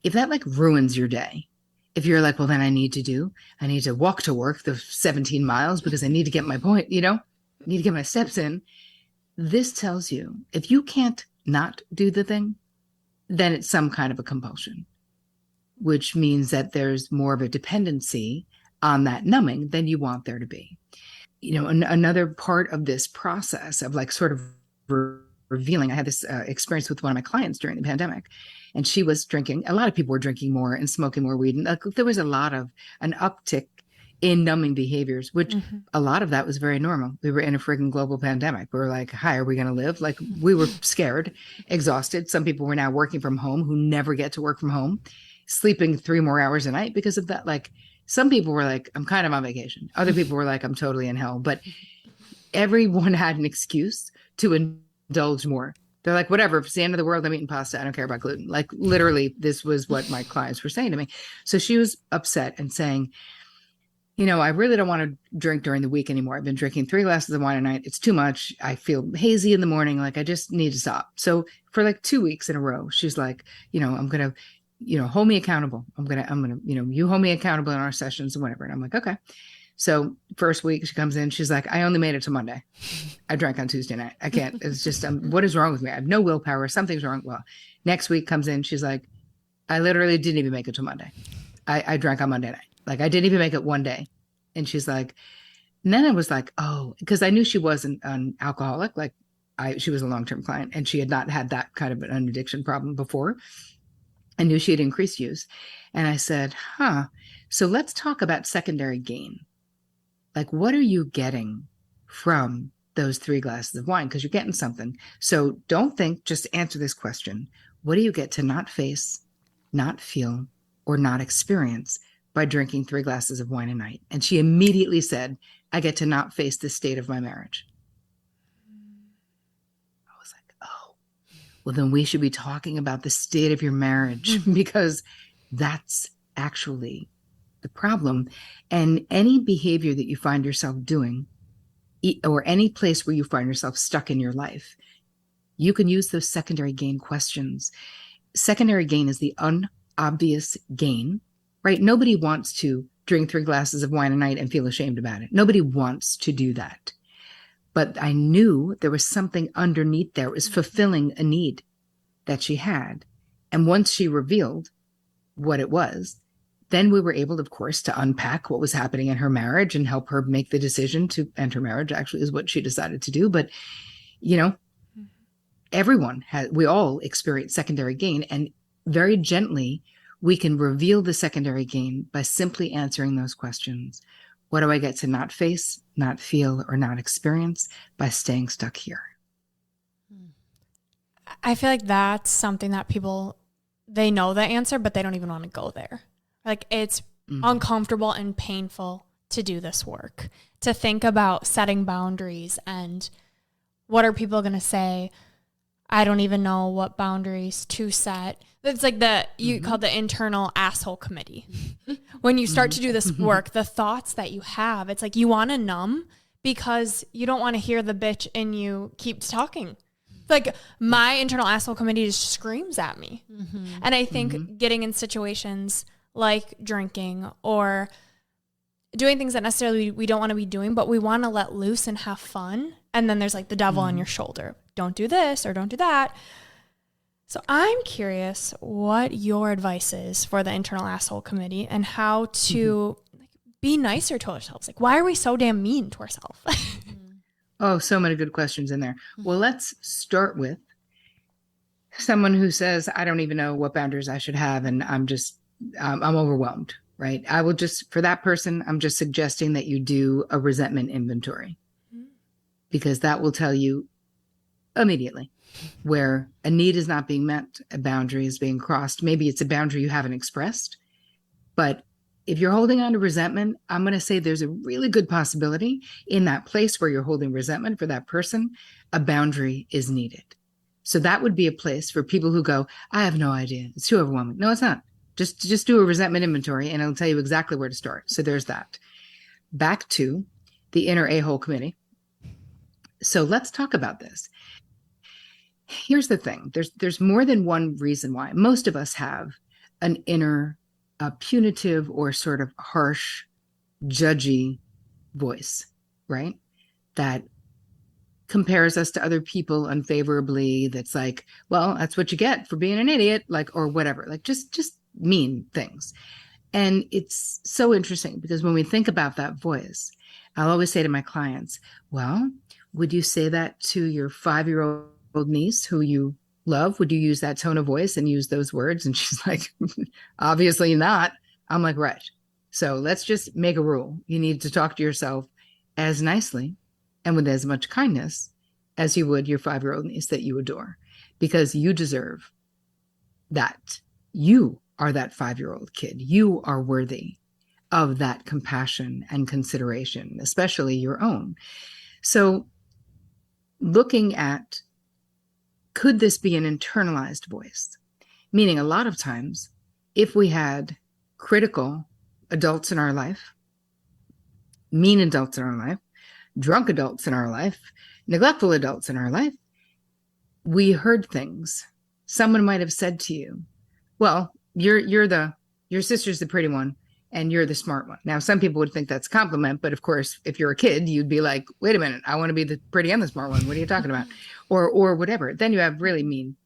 If that like ruins your day, if you're like, well, then I need to walk to work the 17 miles because I need to get my point, I need to get my steps in. This tells you if you can't not do the thing, then it's some kind of a compulsion, which means that there's more of a dependency on that numbing than you want there to be. Another part of this process of like sort of revealing, I had this experience with one of my clients during the pandemic, and she was drinking. A lot of people were drinking more and smoking more weed. And there was a lot of an uptick in numbing behaviors, which a lot of that was very normal. We were in a freaking global pandemic. We were like, hi, are we going to live? Like we were scared, exhausted. Some people were now working from home who never get to work from home. sleeping 3 more hours a night because of that. Like some people were like, I'm kind of on vacation. Other people were like, I'm totally in hell. But everyone had an excuse to indulge more. They're like, whatever, if it's the end of the world, I'm eating pasta. I don't care about gluten. Like literally, this was what my clients were saying to me. So she was upset and saying, I really don't want to drink during the week anymore. I've been drinking 3 glasses of wine a night. It's too much. I feel hazy in the morning. Like I just need to stop. So for like 2 weeks in a row, she's like, I'm going to, hold me accountable. I'm going to, you hold me accountable in our sessions and whatever. And I'm like, okay. So first week she comes in, she's like, I only made it to Monday. I drank on Tuesday night. I can't, it's just, what is wrong with me? I have no willpower. Something's wrong. Well, next week comes in, she's like, I literally didn't even make it to Monday. I drank on Monday night. Like I didn't even make it one day. And she's like, and then I was like, oh, because I knew she wasn't an alcoholic. Like she was a long-term client and she had not had that kind of an addiction problem before. I knew she had increased use. And I said, so let's talk about secondary gain. Like, what are you getting from those 3 glasses of wine? Because you're getting something. So don't think, just answer this question. What do you get to not face, not feel, or not experience by drinking 3 glasses of wine a night? And she immediately said, I get to not face the state of my marriage. I was like, oh, well, then we should be talking about the state of your marriage because that's actually the problem. And any behavior that you find yourself doing, or any place where you find yourself stuck in your life, you can use those secondary gain questions. Secondary gain is the unobvious gain, right? Nobody wants to drink 3 glasses of wine a night and feel ashamed about it. Nobody wants to do that. But I knew there was something underneath there. It was fulfilling a need that she had. And once she revealed what it was, then we were able, of course, to unpack what was happening in her marriage and help her make the decision to end her marriage, actually is what she decided to do. But, we all experience secondary gain, and very gently, we can reveal the secondary gain by simply answering those questions. What do I get to not face, not feel, or not experience by staying stuck here? I feel like that's something that people, they know the answer, but they don't even want to go there. Like it's uncomfortable and painful to do this work, to think about setting boundaries and what are people going to say? I don't even know what boundaries to set. It's like you call the internal asshole committee. When you start to do this work, the thoughts that you have, it's like you want to numb because you don't want to hear the bitch in you keep talking. Like my internal asshole committee just screams at me. And I think getting in situations like drinking or doing things that necessarily we don't want to be doing, but we want to let loose and have fun. And then there's like the devil on your shoulder. Don't do this or don't do that. So I'm curious what your advice is for the internal asshole committee and how to be nicer to ourselves. Like, why are we so damn mean to ourselves? Oh, so many good questions in there. Well, let's start with someone who says, I don't even know what boundaries I should have. And I'm overwhelmed, right? I will just, for that person, I'm just suggesting that you do a resentment inventory because that will tell you immediately where a need is not being met, a boundary is being crossed. Maybe it's a boundary you haven't expressed, but if you're holding on to resentment, I'm going to say there's a really good possibility in that place where you're holding resentment for that person, a boundary is needed. So that would be a place for people who go, I have no idea. It's too overwhelming. No, it's not. Just do a resentment inventory and it'll tell you exactly where to start. So there's that. Back to the inner a-hole committee. So let's talk about this. Here's the thing. There's more than one reason why. Most of us have an inner punitive or sort of harsh, judgy voice, right? That compares us to other people unfavorably. That's like, well, that's what you get for being an idiot, like, or whatever, like just mean things. And it's so interesting because when we think about that voice, I'll always say to my clients, well, would you say that to your 5-year-old niece who you love? Would you use that tone of voice and use those words? And she's like, obviously not. I'm like, right. So let's just make a rule. You need to talk to yourself as nicely and with as much kindness as you would your 5-year-old niece that you adore, because you deserve that. You are that 5-year-old kid. You are worthy of that compassion and consideration, especially your own. So looking at, could this be an internalized voice? Meaning a lot of times, if we had critical adults in our life, mean adults in our life, drunk adults in our life, neglectful adults in our life, we heard things. Someone might have said to you, well, your sister's the pretty one and you're the smart one. Now, some people would think that's a compliment, but of course, if you're a kid, you'd be like, wait a minute, I want to be the pretty and the smart one. What are you talking about? Or whatever. Then you have really mean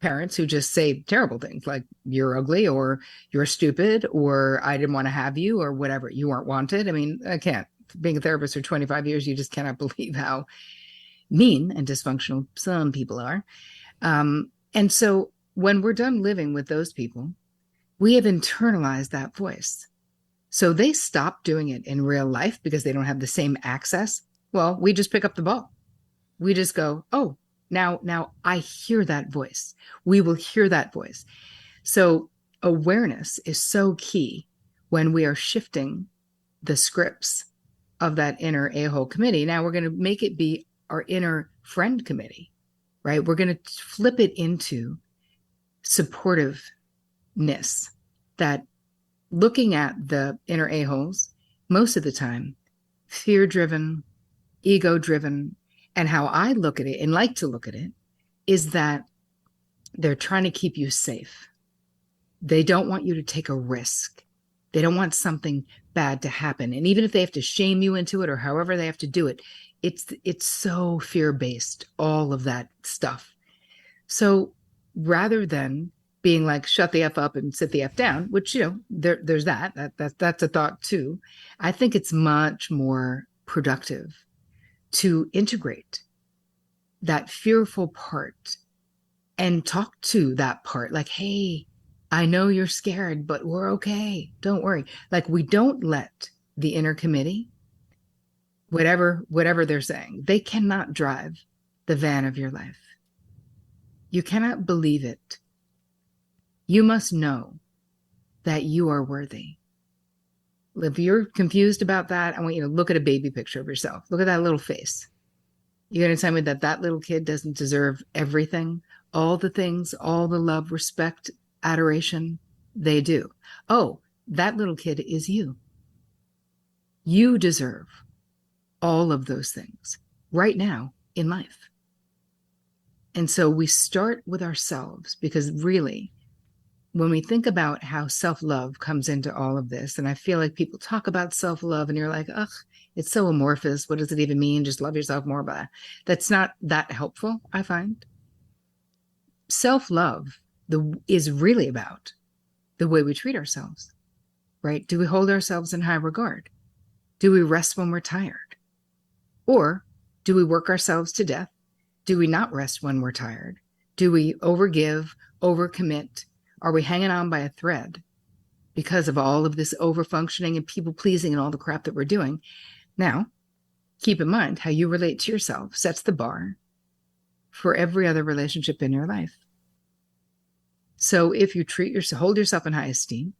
parents who just say terrible things like you're ugly or you're stupid or I didn't want to have you or whatever. You weren't wanted. I mean, I can't. Being a therapist for 25 years, you just cannot believe how mean and dysfunctional some people are. And so when we're done living with those people, we have internalized that voice. So they stop doing it in real life because they don't have the same access. Well, we just pick up the ball. We just go, oh, now I hear that voice. We will hear that voice. So awareness is so key when we are shifting the scripts of that inner a-hole committee. Now we're going to make it be our inner friend committee, right? We're going to flip it into supportiveness, that looking at the inner a-holes, most of the time, fear-driven, ego-driven, and how I look at it and like to look at it is that they're trying to keep you safe. They don't want you to take a risk. They don't want something bad to happen. And even if they have to shame you into it or however they have to do it, it's so fear-based, all of that stuff. So rather than being like, shut the F up and sit the F down, which, there's that's a thought too. I think it's much more productive to integrate that fearful part and talk to that part like, hey, I know you're scared, but we're okay. Don't worry. Like, we don't let the inner committee, whatever they're saying, they cannot drive the van of your life. You cannot believe it. You must know that you are worthy. If you're confused about that, I want you to look at a baby picture of yourself. Look at that little face. You're going to tell me that little kid doesn't deserve everything, all the things, all the love, respect, adoration? They do. Oh, that little kid is you. You deserve all of those things right now in life. And so we start with ourselves, because really, when we think about how self-love comes into all of this, and I feel like people talk about self-love and you're like, ugh, it's so amorphous. What does it even mean? Just love yourself more. But that's not that helpful, I find. Self-love is really about the way we treat ourselves, right? Do we hold ourselves in high regard? Do we rest when we're tired? Or do we work ourselves to death? Do we not rest when we're tired? Do we overgive, overcommit? Are we hanging on by a thread because of all of this overfunctioning and people pleasing and all the crap that we're doing? Now, keep in mind how you relate to yourself sets the bar for every other relationship in your life. So if you hold yourself in high esteem,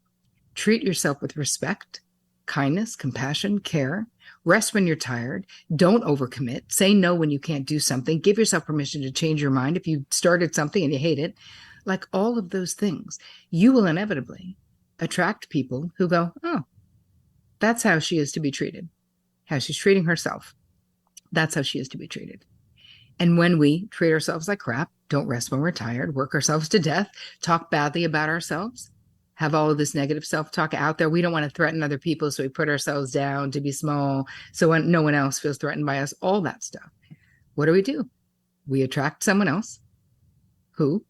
treat yourself with respect, kindness, compassion, care, rest when you're tired, don't overcommit, say no when you can't do something, give yourself permission to change your mind if you started something and you hate it, like all of those things, you will inevitably attract people who go, oh, that's how she is to be treated, how she's treating herself. That's how she is to be treated. And when we treat ourselves like crap, don't rest when we're tired, work ourselves to death, talk badly about ourselves, have all of this negative self-talk out there. We don't want to threaten other people, so we put ourselves down to be small so no one else feels threatened by us, all that stuff. What do? We attract someone else who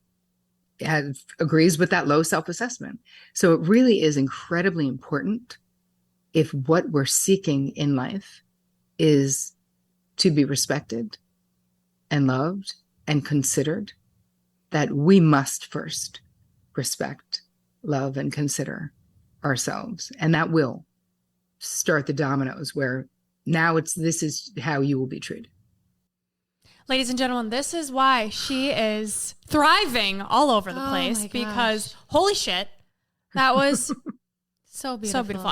agrees with that low self-assessment. So it really is incredibly important, if what we're seeking in life is to be respected and loved and considered, that we must first respect, love, and consider ourselves. And that will start the dominoes where now this is how you will be treated. Ladies and gentlemen, this is why she is thriving all over the place, because holy shit, That was So beautiful. so beautiful.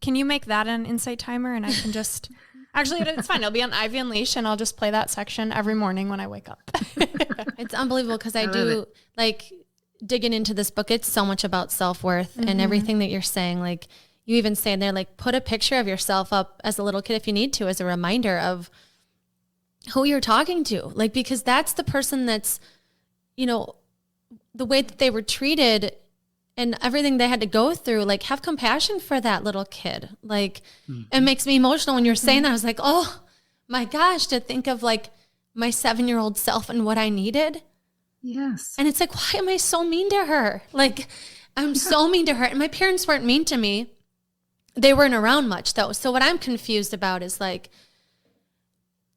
Can you make that an insight timer? And I can just, actually, it's fine. It'll be on Ivy Unleashed and I'll just play that section every morning when I wake up. It's unbelievable because I love do it. like digging into this book. It's so much about self-worth and everything that you're saying. Like you even say in there, like put a picture of yourself up as a little kid if you need to, as a reminder of who you're talking to. Like, because that's the person that's, you know, the way that they were treated and everything they had to go through, like have compassion for that little kid. Like it makes me emotional when you're saying that. I was like, oh my gosh, to think of like my 7-year-old self and what I needed. Yes. And it's like, why am I so mean to her? Like I'm so mean to her. And my parents weren't mean to me. They weren't around much though. So what I'm confused about is like,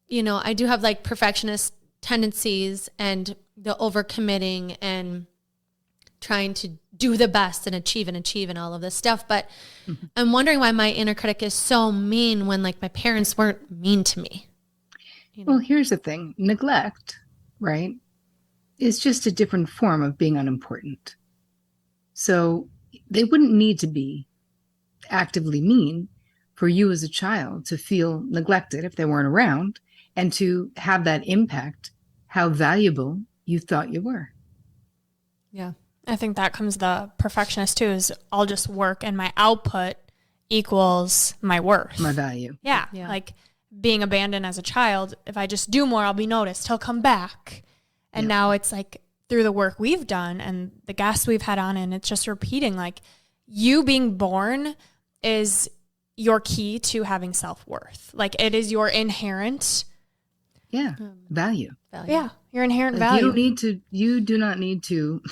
you know, I do have like perfectionist tendencies and the overcommitting and trying to do the best and achieve and all of this stuff. But I'm wondering why my inner critic is so mean when like my parents weren't mean to me. You know? Well, here's the thing. Neglect, right, is just a different form of being unimportant. So they wouldn't need to be actively mean for you as a child to feel neglected if they weren't around and to have that impact how valuable you thought you were. Yeah. I think that comes the perfectionist too, is I'll just work and my output equals my worth. My value. Yeah. Like being abandoned as a child, if I just do more, I'll be noticed. He'll come back. And now it's like through the work we've done and the guests we've had on, and it's just repeating, like you being born is your key to having self-worth. Like it is your inherent value. Yeah, your inherent Like, value. you do not need to,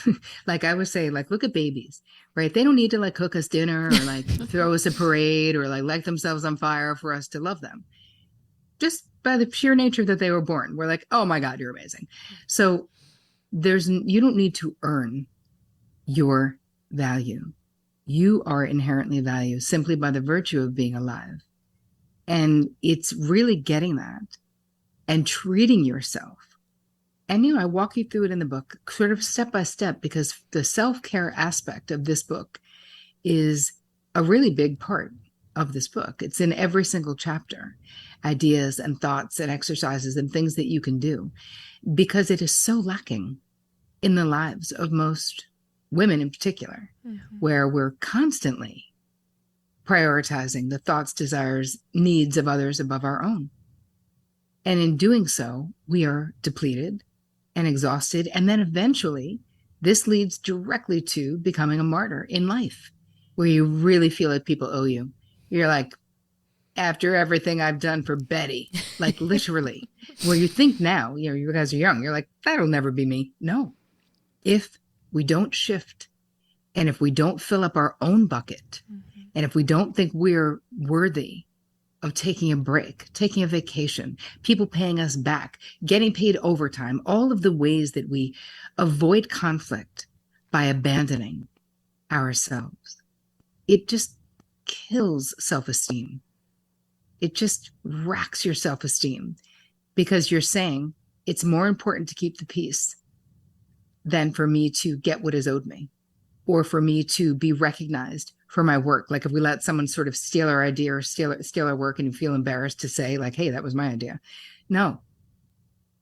like I would say, like, look at babies, right? They don't need to like cook us dinner or like throw us a parade or like light themselves on fire for us to love them. Just by the sheer nature that they were born, we're like, oh my God, you're amazing. So you don't need to earn your value. You are inherently valued simply by the virtue of being alive. And it's really getting that and treating yourself. And, I walk you through it in the book, sort of step by step, because the self-care aspect of this book is a really big part of this book. It's in every single chapter, ideas and thoughts and exercises and things that you can do, because it is so lacking in the lives of most women in particular, where we're constantly prioritizing the thoughts, desires, needs of others above our own. And in doing so, we are depleted and exhausted. And then eventually, this leads directly to becoming a martyr in life, where you really feel like people owe you. You're like, after everything I've done for Betty, like literally, where you think now, you guys are young, you're like, that'll never be me. No. If we don't shift, and if we don't fill up our own bucket, and if we don't think we're worthy of taking a break, taking a vacation, people paying us back, getting paid overtime, all of the ways that we avoid conflict by abandoning ourselves, it just kills self-esteem. It just racks your self-esteem, because you're saying it's more important to keep the peace than for me to get what is owed me, or for me to be recognized for my work. Like if we let someone sort of steal our idea or steal our work, and you feel embarrassed to say like, hey, that was my idea. No,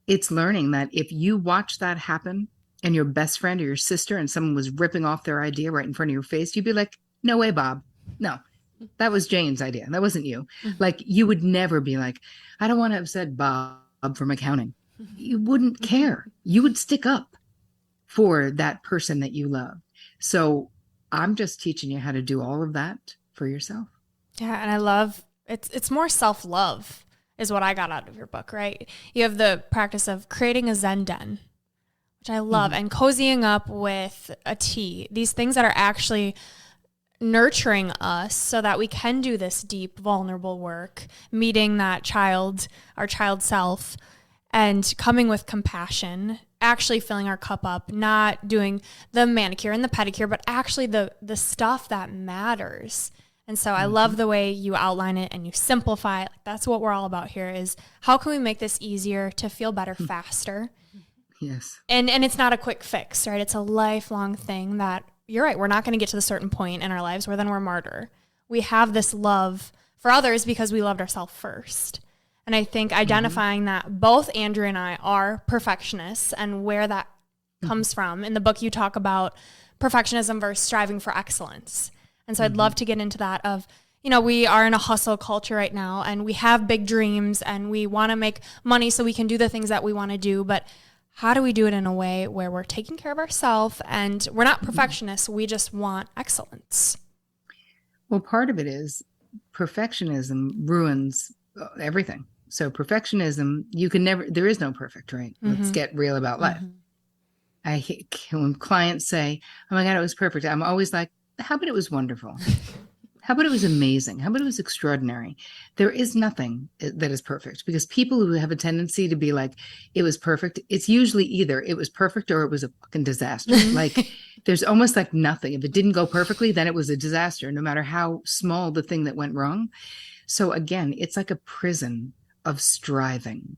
it's learning that if you watch that happen and your best friend or your sister and someone was ripping off their idea right in front of your face, you'd be like, no way, Bob. No, that was Jane's idea. That wasn't you. Like you would never be like, I don't want to upset Bob from accounting. You wouldn't care. You would stick up for that person that you love. So I'm just teaching you how to do all of that for yourself. Yeah, and I love it's more self-love is what I got out of your book, right? You have the practice of creating a Zen den, which I love, and cozying up with a tea. These things that are actually nurturing us so that we can do this deep, vulnerable work, meeting that child, our child self, and coming with compassion, actually filling our cup up, not doing the manicure and the pedicure, but actually the stuff that matters. And so I love the way you outline it and you simplify it. That's what we're all about here, is how can we make this easier to feel better faster? Yes. And it's not a quick fix, right? It's a lifelong thing that you're right, we're not going to get to the certain point in our lives where then we're a martyr. We have this love for others because we loved ourselves first. And I think identifying that both Andrew and I are perfectionists and where that comes from. In the book, you talk about perfectionism versus striving for excellence. And so I'd love to get into that of, you know, we are in a hustle culture right now and we have big dreams and we want to make money so we can do the things that we want to do. But how do we do it in a way where we're taking care of ourselves and we're not perfectionists, we just want excellence? Well, part of it is perfectionism ruins everything. So perfectionism, you can never, there is no perfect, right? Let's get real about life. I hate when clients say, oh my God, it was perfect. I'm always like, how about it was wonderful? How about it was amazing? How about it was extraordinary? There is nothing that is perfect, because people who have a tendency to be like, it was perfect, it's usually either it was perfect or it was a fucking disaster. Like there's almost like nothing. If it didn't go perfectly, then it was a disaster, no matter how small the thing that went wrong. So again, it's like a prison of striving,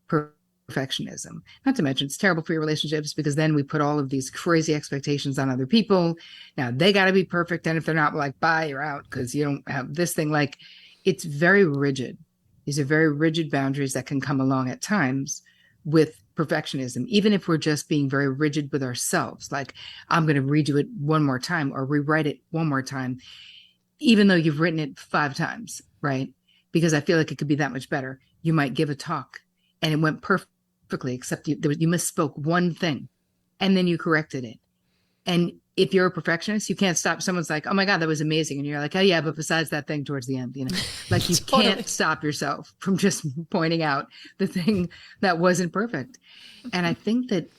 perfectionism. Not to mention it's terrible for your relationships, because then we put all of these crazy expectations on other people. Now they got to be perfect. And if they're not, like, bye, you're out because you don't have this thing. Like, it's very rigid. These are very rigid boundaries that can come along at times with perfectionism, even if we're just being very rigid with ourselves. Like, I'm going to redo it one more time or rewrite it one more time, even though you've written it 5 times, right? Because I feel like it could be that much better. You might give a talk and it went perfectly, except you misspoke one thing and then you corrected it. And if you're a perfectionist, you can't stop. Someone's like, oh my God, that was amazing. And you're like, oh yeah, but besides that thing towards the end, you know, like you Totally. can't stop yourself from just pointing out the thing that wasn't perfect. And I think that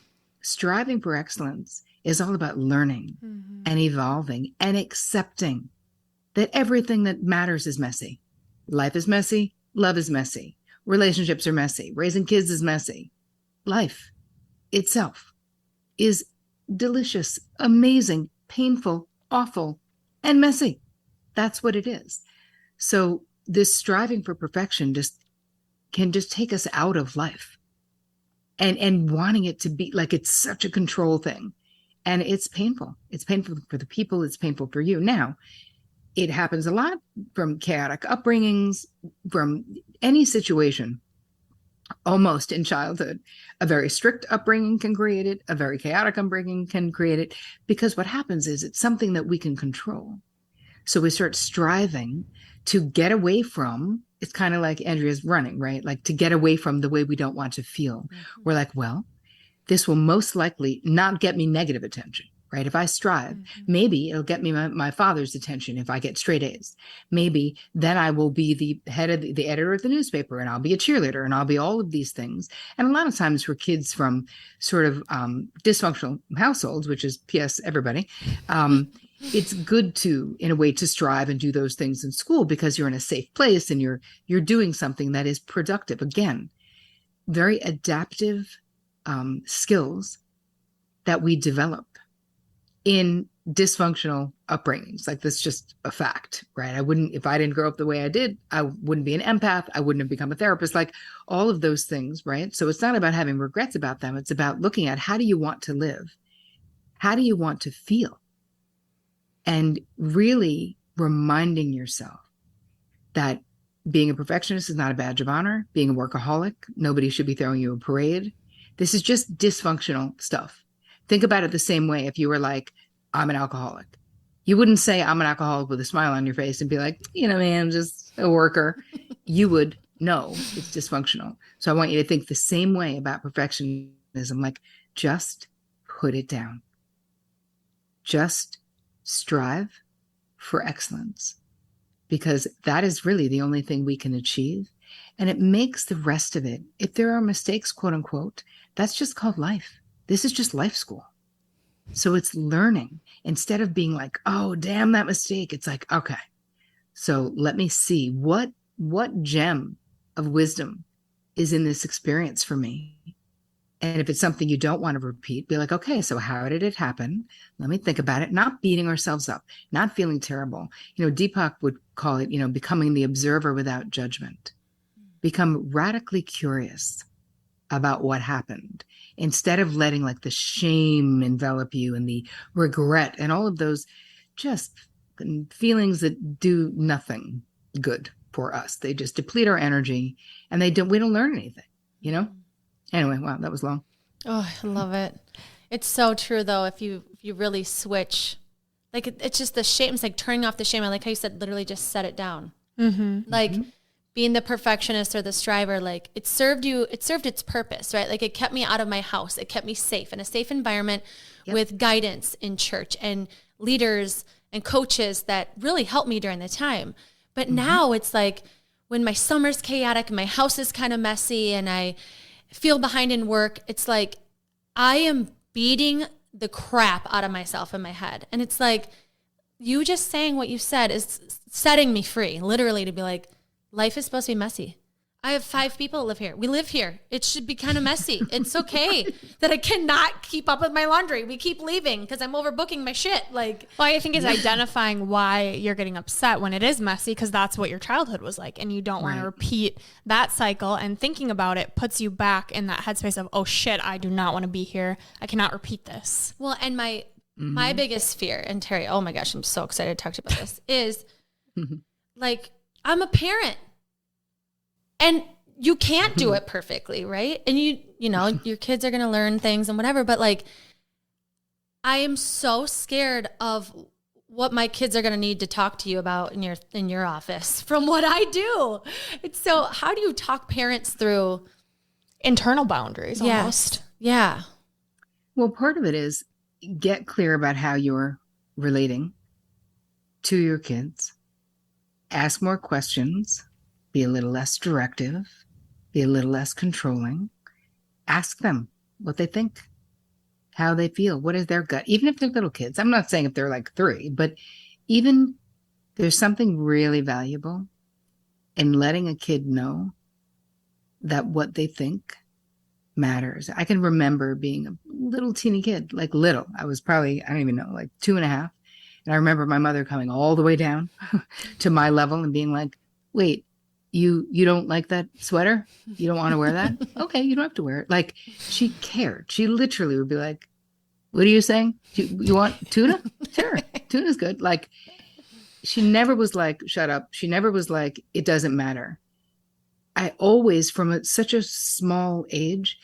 striving for excellence is all about learning and evolving and accepting that everything that matters is messy. Life is messy. Love is messy. Relationships are messy. Raising kids is messy. Life itself is delicious, amazing, painful, awful, and messy. That's what it is. So this striving for perfection can take us out of life and wanting it to be like it's such a control thing. And it's painful. It's painful for the people. It's painful for you. Now, it happens a lot from chaotic upbringings, from any situation, almost in childhood. A very strict upbringing can create it. A very chaotic upbringing can create it, because what happens is it's something that we can control. So we start striving to get away from, it's kind of like Andrea's running, right? Like to get away from the way we don't want to feel. We're like, well, this will most likely not get me negative attention. Right? If I strive, maybe it'll get me my father's attention if I get straight A's. Maybe then I will be the head of the editor of the newspaper, and I'll be a cheerleader, and I'll be all of these things. And a lot of times for kids from sort of dysfunctional households, which is P.S. everybody, it's good to, in a way, to strive and do those things in school, because you're in a safe place and you're doing something that is productive. Again, very adaptive skills that we develop in dysfunctional upbringings. Like, that's just a fact, right? If I didn't grow up the way I did, I wouldn't be an empath. I wouldn't have become a therapist, like all of those things, right? So it's not about having regrets about them. It's about looking at, how do you want to live? How do you want to feel? And really reminding yourself that being a perfectionist is not a badge of honor. Being a workaholic, nobody should be throwing you a parade. This is just dysfunctional stuff. Think about it the same way. If you were like, I'm an alcoholic, you wouldn't say I'm an alcoholic with a smile on your face and be like, you know, man, I'm just a worker. You would know it's dysfunctional. So I want you to think the same way about perfectionism. Like, just put it down. Just strive for excellence, because that is really the only thing we can achieve. And it makes the rest of it, if there are mistakes, quote unquote, that's just called life. This is just life school. So it's learning. Instead of being like, oh, damn that mistake, it's like, okay, so let me see what gem of wisdom is in this experience for me. And if it's something you don't want to repeat, be like, okay, so how did it happen? Let me think about it. Not beating ourselves up, not feeling terrible. You know, Deepak would call it, you know, becoming the observer without judgment. Become radically curious about what happened. instead of letting like the shame envelop you and the regret and all of those just feelings that do nothing good for us. They just deplete our energy and we don't learn anything, you know? Anyway, wow, that was long. Oh, I love it. It's so true though. If you really switch, like it's just the shame. It's like turning off the shame. I like how you said, literally just set it down. Like being the perfectionist or the striver, like it served its purpose, right? Like it kept me out of my house. It kept me safe in a safe environment with guidance in church and leaders and coaches that really helped me during the time. But now it's like when my summer's chaotic and my house is kind of messy and I feel behind in work, it's like I am beating the crap out of myself in my head. And it's like you just saying what you said is setting me free, literally, to be like, life is supposed to be messy. I have 5 people that live here. We live here. It should be kind of messy. It's okay that I cannot keep up with my laundry. We keep leaving because I'm overbooking my shit. Like, well, I think it's identifying why you're getting upset when it is messy, because that's what your childhood was like, and you don't want to repeat that cycle. And thinking about it puts you back in that headspace of, oh shit, I do not want to be here. I cannot repeat this. Well, and my biggest fear, and Terri, oh my gosh, I'm so excited to talk to you about this, is like I'm a parent. And you can't do it perfectly, right? And you know, your kids are going to learn things and whatever, but like I am so scared of what my kids are going to need to talk to you about in your office from what I do. It's so, how do you talk parents through internal boundaries almost? Yeah. Well, part of it is get clear about how you're relating to your kids. Ask more questions. Be a little less directive, be a little less controlling. Ask them what they think, how they feel, what is their gut, even if they're little kids. I'm not saying if they're like 3, but even there's something really valuable in letting a kid know that what they think matters. I can remember being a little teeny kid, like little. I was probably, I don't even know, like 2.5. And I remember my mother coming all the way down to my level and being like, wait, you don't like that sweater? You don't want to wear that? Okay, you don't have to wear it. Like, she cared. She literally would be like, what are you saying? You want tuna? Sure, tuna's good. Like, she never was like, shut up. She never was like, it doesn't matter. I always, from such a small age,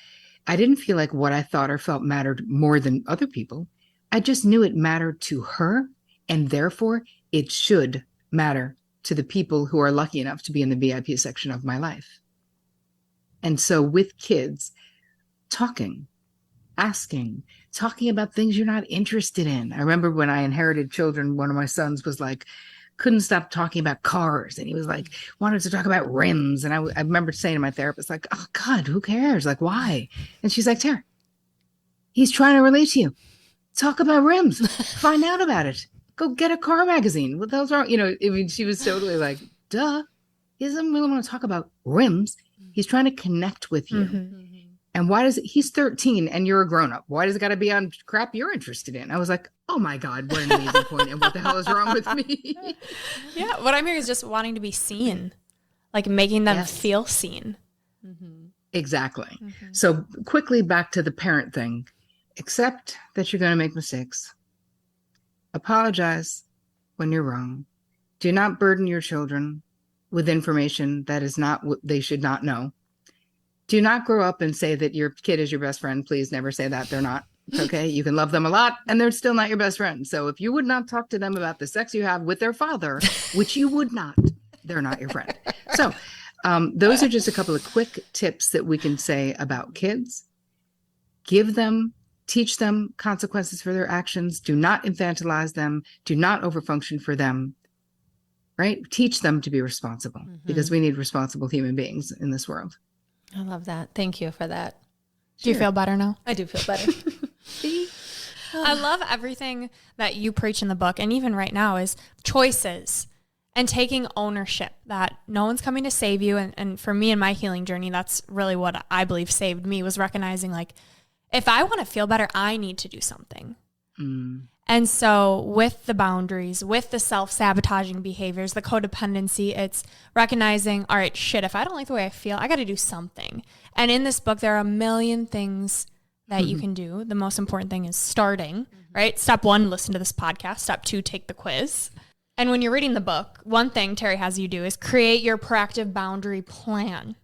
I didn't feel like what I thought or felt mattered more than other people. I just knew it mattered to her, and therefore it should matter to the people who are lucky enough to be in the VIP section of my life. And so with kids, talking, asking, talking about things you're not interested in. I remember when I inherited children, one of my sons was like, couldn't stop talking about cars. And he was like, wanted to talk about rims. And I remember saying to my therapist, like, oh God, who cares? Like, why? And she's like, Terri, he's trying to relate to you. Talk about rims. Find out about it. Go get a car magazine. What the hell's wrong? You know, I mean, she was totally like, duh. He doesn't really want to talk about rims. He's trying to connect with you. And why he's 13 and you're a grown up. Why does it got to be on crap you're interested in? I was like, oh my God, what an amazing point. And what the hell is wrong with me? Yeah. What I'm hearing is just wanting to be seen, like making them feel seen. Exactly. So quickly back to the parent thing. Accept that you're going to make mistakes. Apologize when you're wrong. Do not burden your children with information that is not what they should not know. Do not grow up and say that your kid is your best friend. Please never say that. They're not. It's okay. You can love them a lot and they're still not your best friend. So if you would not talk to them about the sex you have with their father, which you would not, they're not your friend. So those are just a couple of quick tips that we can say about kids. Teach them consequences for their actions. Do not infantilize them. Do not overfunction for them, right? Teach them to be responsible because we need responsible human beings in this world. I love that. Thank you for that. Do you feel better now? I do feel better. I love everything that you preach in the book. And even right now is choices and taking ownership that no one's coming to save you. And for me in my healing journey, that's really what I believe saved me, was recognizing like, if I want to feel better, I need to do something. And so with the boundaries, with the self-sabotaging behaviors, the codependency, it's recognizing, all right, shit, if I don't like the way I feel, I got to do something. And in this book, there are a million things that you can do. The most important thing is starting, right? Step 1, listen to this podcast. Step 2, take the quiz. And when you're reading the book, one thing Terri has you do is create your proactive boundary plan,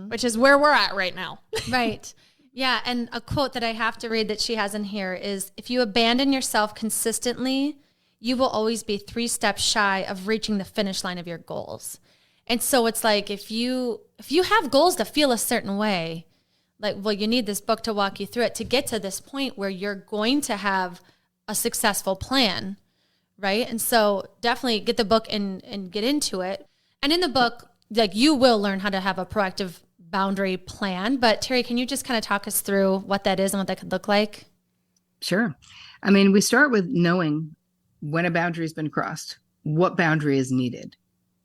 which is where we're at right now. Right. Yeah. And a quote that I have to read that she has in here is, if you abandon yourself consistently, you will always be 3 steps shy of reaching the finish line of your goals. And so it's like, if you have goals to feel a certain way, like, well, you need this book to walk you through it to get to this point where you're going to have a successful plan. Right. And so definitely get the book and get into it. And in the book, like, you will learn how to have a proactive boundary plan. But Terri, can you just kind of talk us through what that is and what that could look like? Sure. I mean, we start with knowing when a boundary has been crossed, what boundary is needed,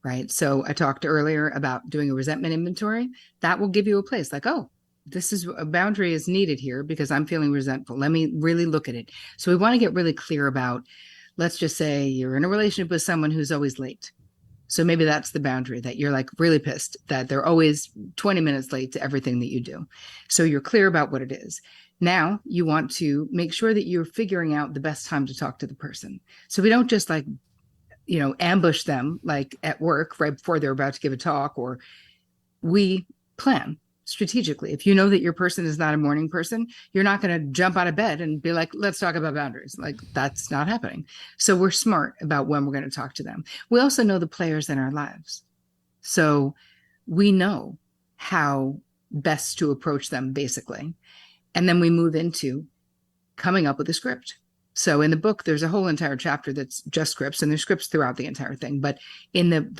right? So I talked earlier about doing a resentment inventory. That will give you a place like, oh, this is a boundary is needed here because I'm feeling resentful. Let me really look at it. So we want to get really clear about, let's just say you're in a relationship with someone who's always late. So maybe that's the boundary, that you're like really pissed that they're always 20 minutes late to everything that you do. So you're clear about what it is. Now you want to make sure that you're figuring out the best time to talk to the person. So we don't just like, ambush them like at work right before they're about to give a talk, or we plan strategically. If you know that your person is not a morning person, you're not going to jump out of bed and be like, let's talk about boundaries. Like, that's not happening. So we're smart about when we're going to talk to them. We also know the players in our lives. So we know how best to approach them, basically. And then we move into coming up with a script. So in the book, there's a whole entire chapter that's just scripts, and there's scripts throughout the entire thing. But in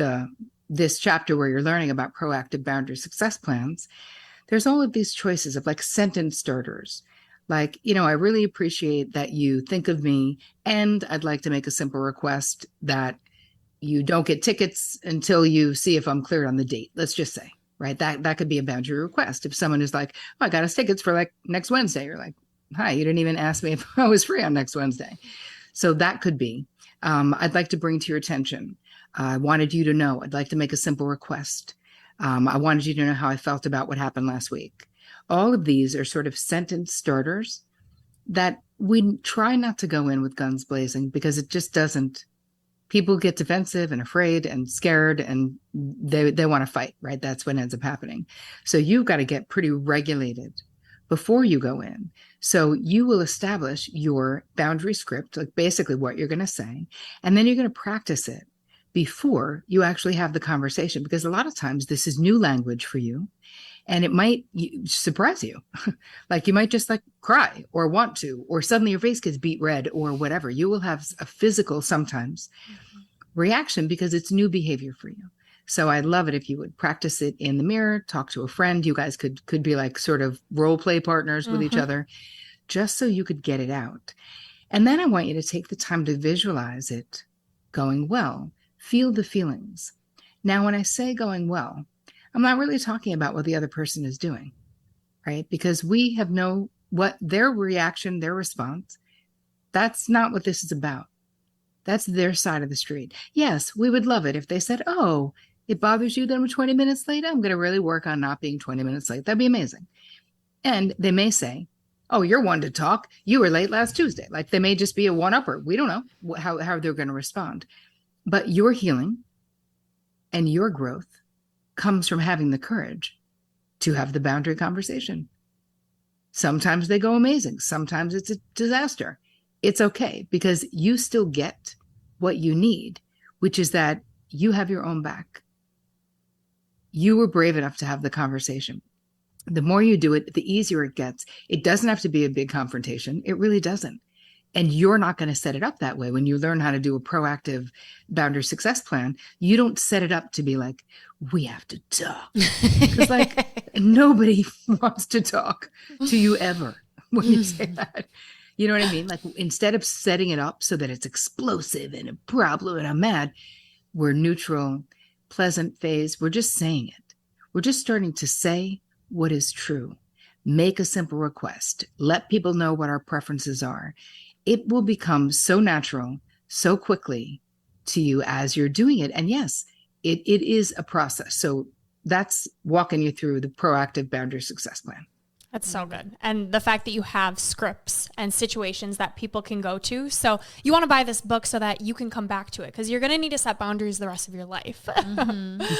this chapter where you're learning about proactive boundary success plans, there's all of these choices of like sentence starters. Like, I really appreciate that you think of me, and I'd like to make a simple request that you don't get tickets until you see if I'm cleared on the date. Let's just say, right? That could be a boundary request. If someone is like, oh, I got us tickets for like next Wednesday, you're like, hi, you didn't even ask me if I was free on next Wednesday. So that could be, I'd like to bring to your attention. I wanted you to know, I'd like to make a simple request. I wanted you to know how I felt about what happened last week. All of these are sort of sentence starters that we try not to go in with guns blazing, because it just doesn't. People get defensive and afraid and scared, and they want to fight, right? That's what ends up happening. So you've got to get pretty regulated before you go in. So you will establish your boundary script, like basically what you're going to say, and then you're going to practice it before you actually have the conversation, because a lot of times this is new language for you, and it might surprise you. Like you might just like cry or want to, or suddenly your face gets beet red or whatever. You will have a physical sometimes reaction because it's new behavior for you. So I'd love it if you would practice it in the mirror, talk to a friend. You guys could be like sort of role play partners with each other, just so you could get it out. And then I want you to take the time to visualize it going well. Feel the feelings. Now, when I say going well, I'm not really talking about what the other person is doing, right? Because we have what their reaction, their response, that's not what this is about. That's their side of the street. Yes, we would love it if they said, oh, it bothers you that I'm 20 minutes late? I'm going to really work on not being 20 minutes late. That'd be amazing. And they may say, oh, you're one to talk. You were late last Tuesday. Like they may just be a one-upper. We don't know how they're going to respond. But your healing and your growth comes from having the courage to have the boundary conversation. Sometimes they go amazing. Sometimes it's a disaster. It's okay, because you still get what you need, which is that you have your own back. You were brave enough to have the conversation. The more you do it, the easier it gets. It doesn't have to be a big confrontation. It really doesn't. And you're not going to set it up that way. When you learn how to do a proactive boundary success plan, you don't set it up to be like, we have to talk. Because like nobody wants to talk to you ever when you say that. You know what I mean? Like instead of setting it up so that it's explosive and a problem and I'm mad, we're neutral, pleasant phase. We're just saying it. We're just starting to say what is true. Make a simple request. Let people know what our preferences are. It will become so natural, so quickly to you as you're doing it. And yes, it is a process. So that's walking you through the proactive boundary success plan. That's so good. And the fact that you have scripts and situations that people can go to. So you want to buy this book so that you can come back to it, because you're going to need to set boundaries the rest of your life.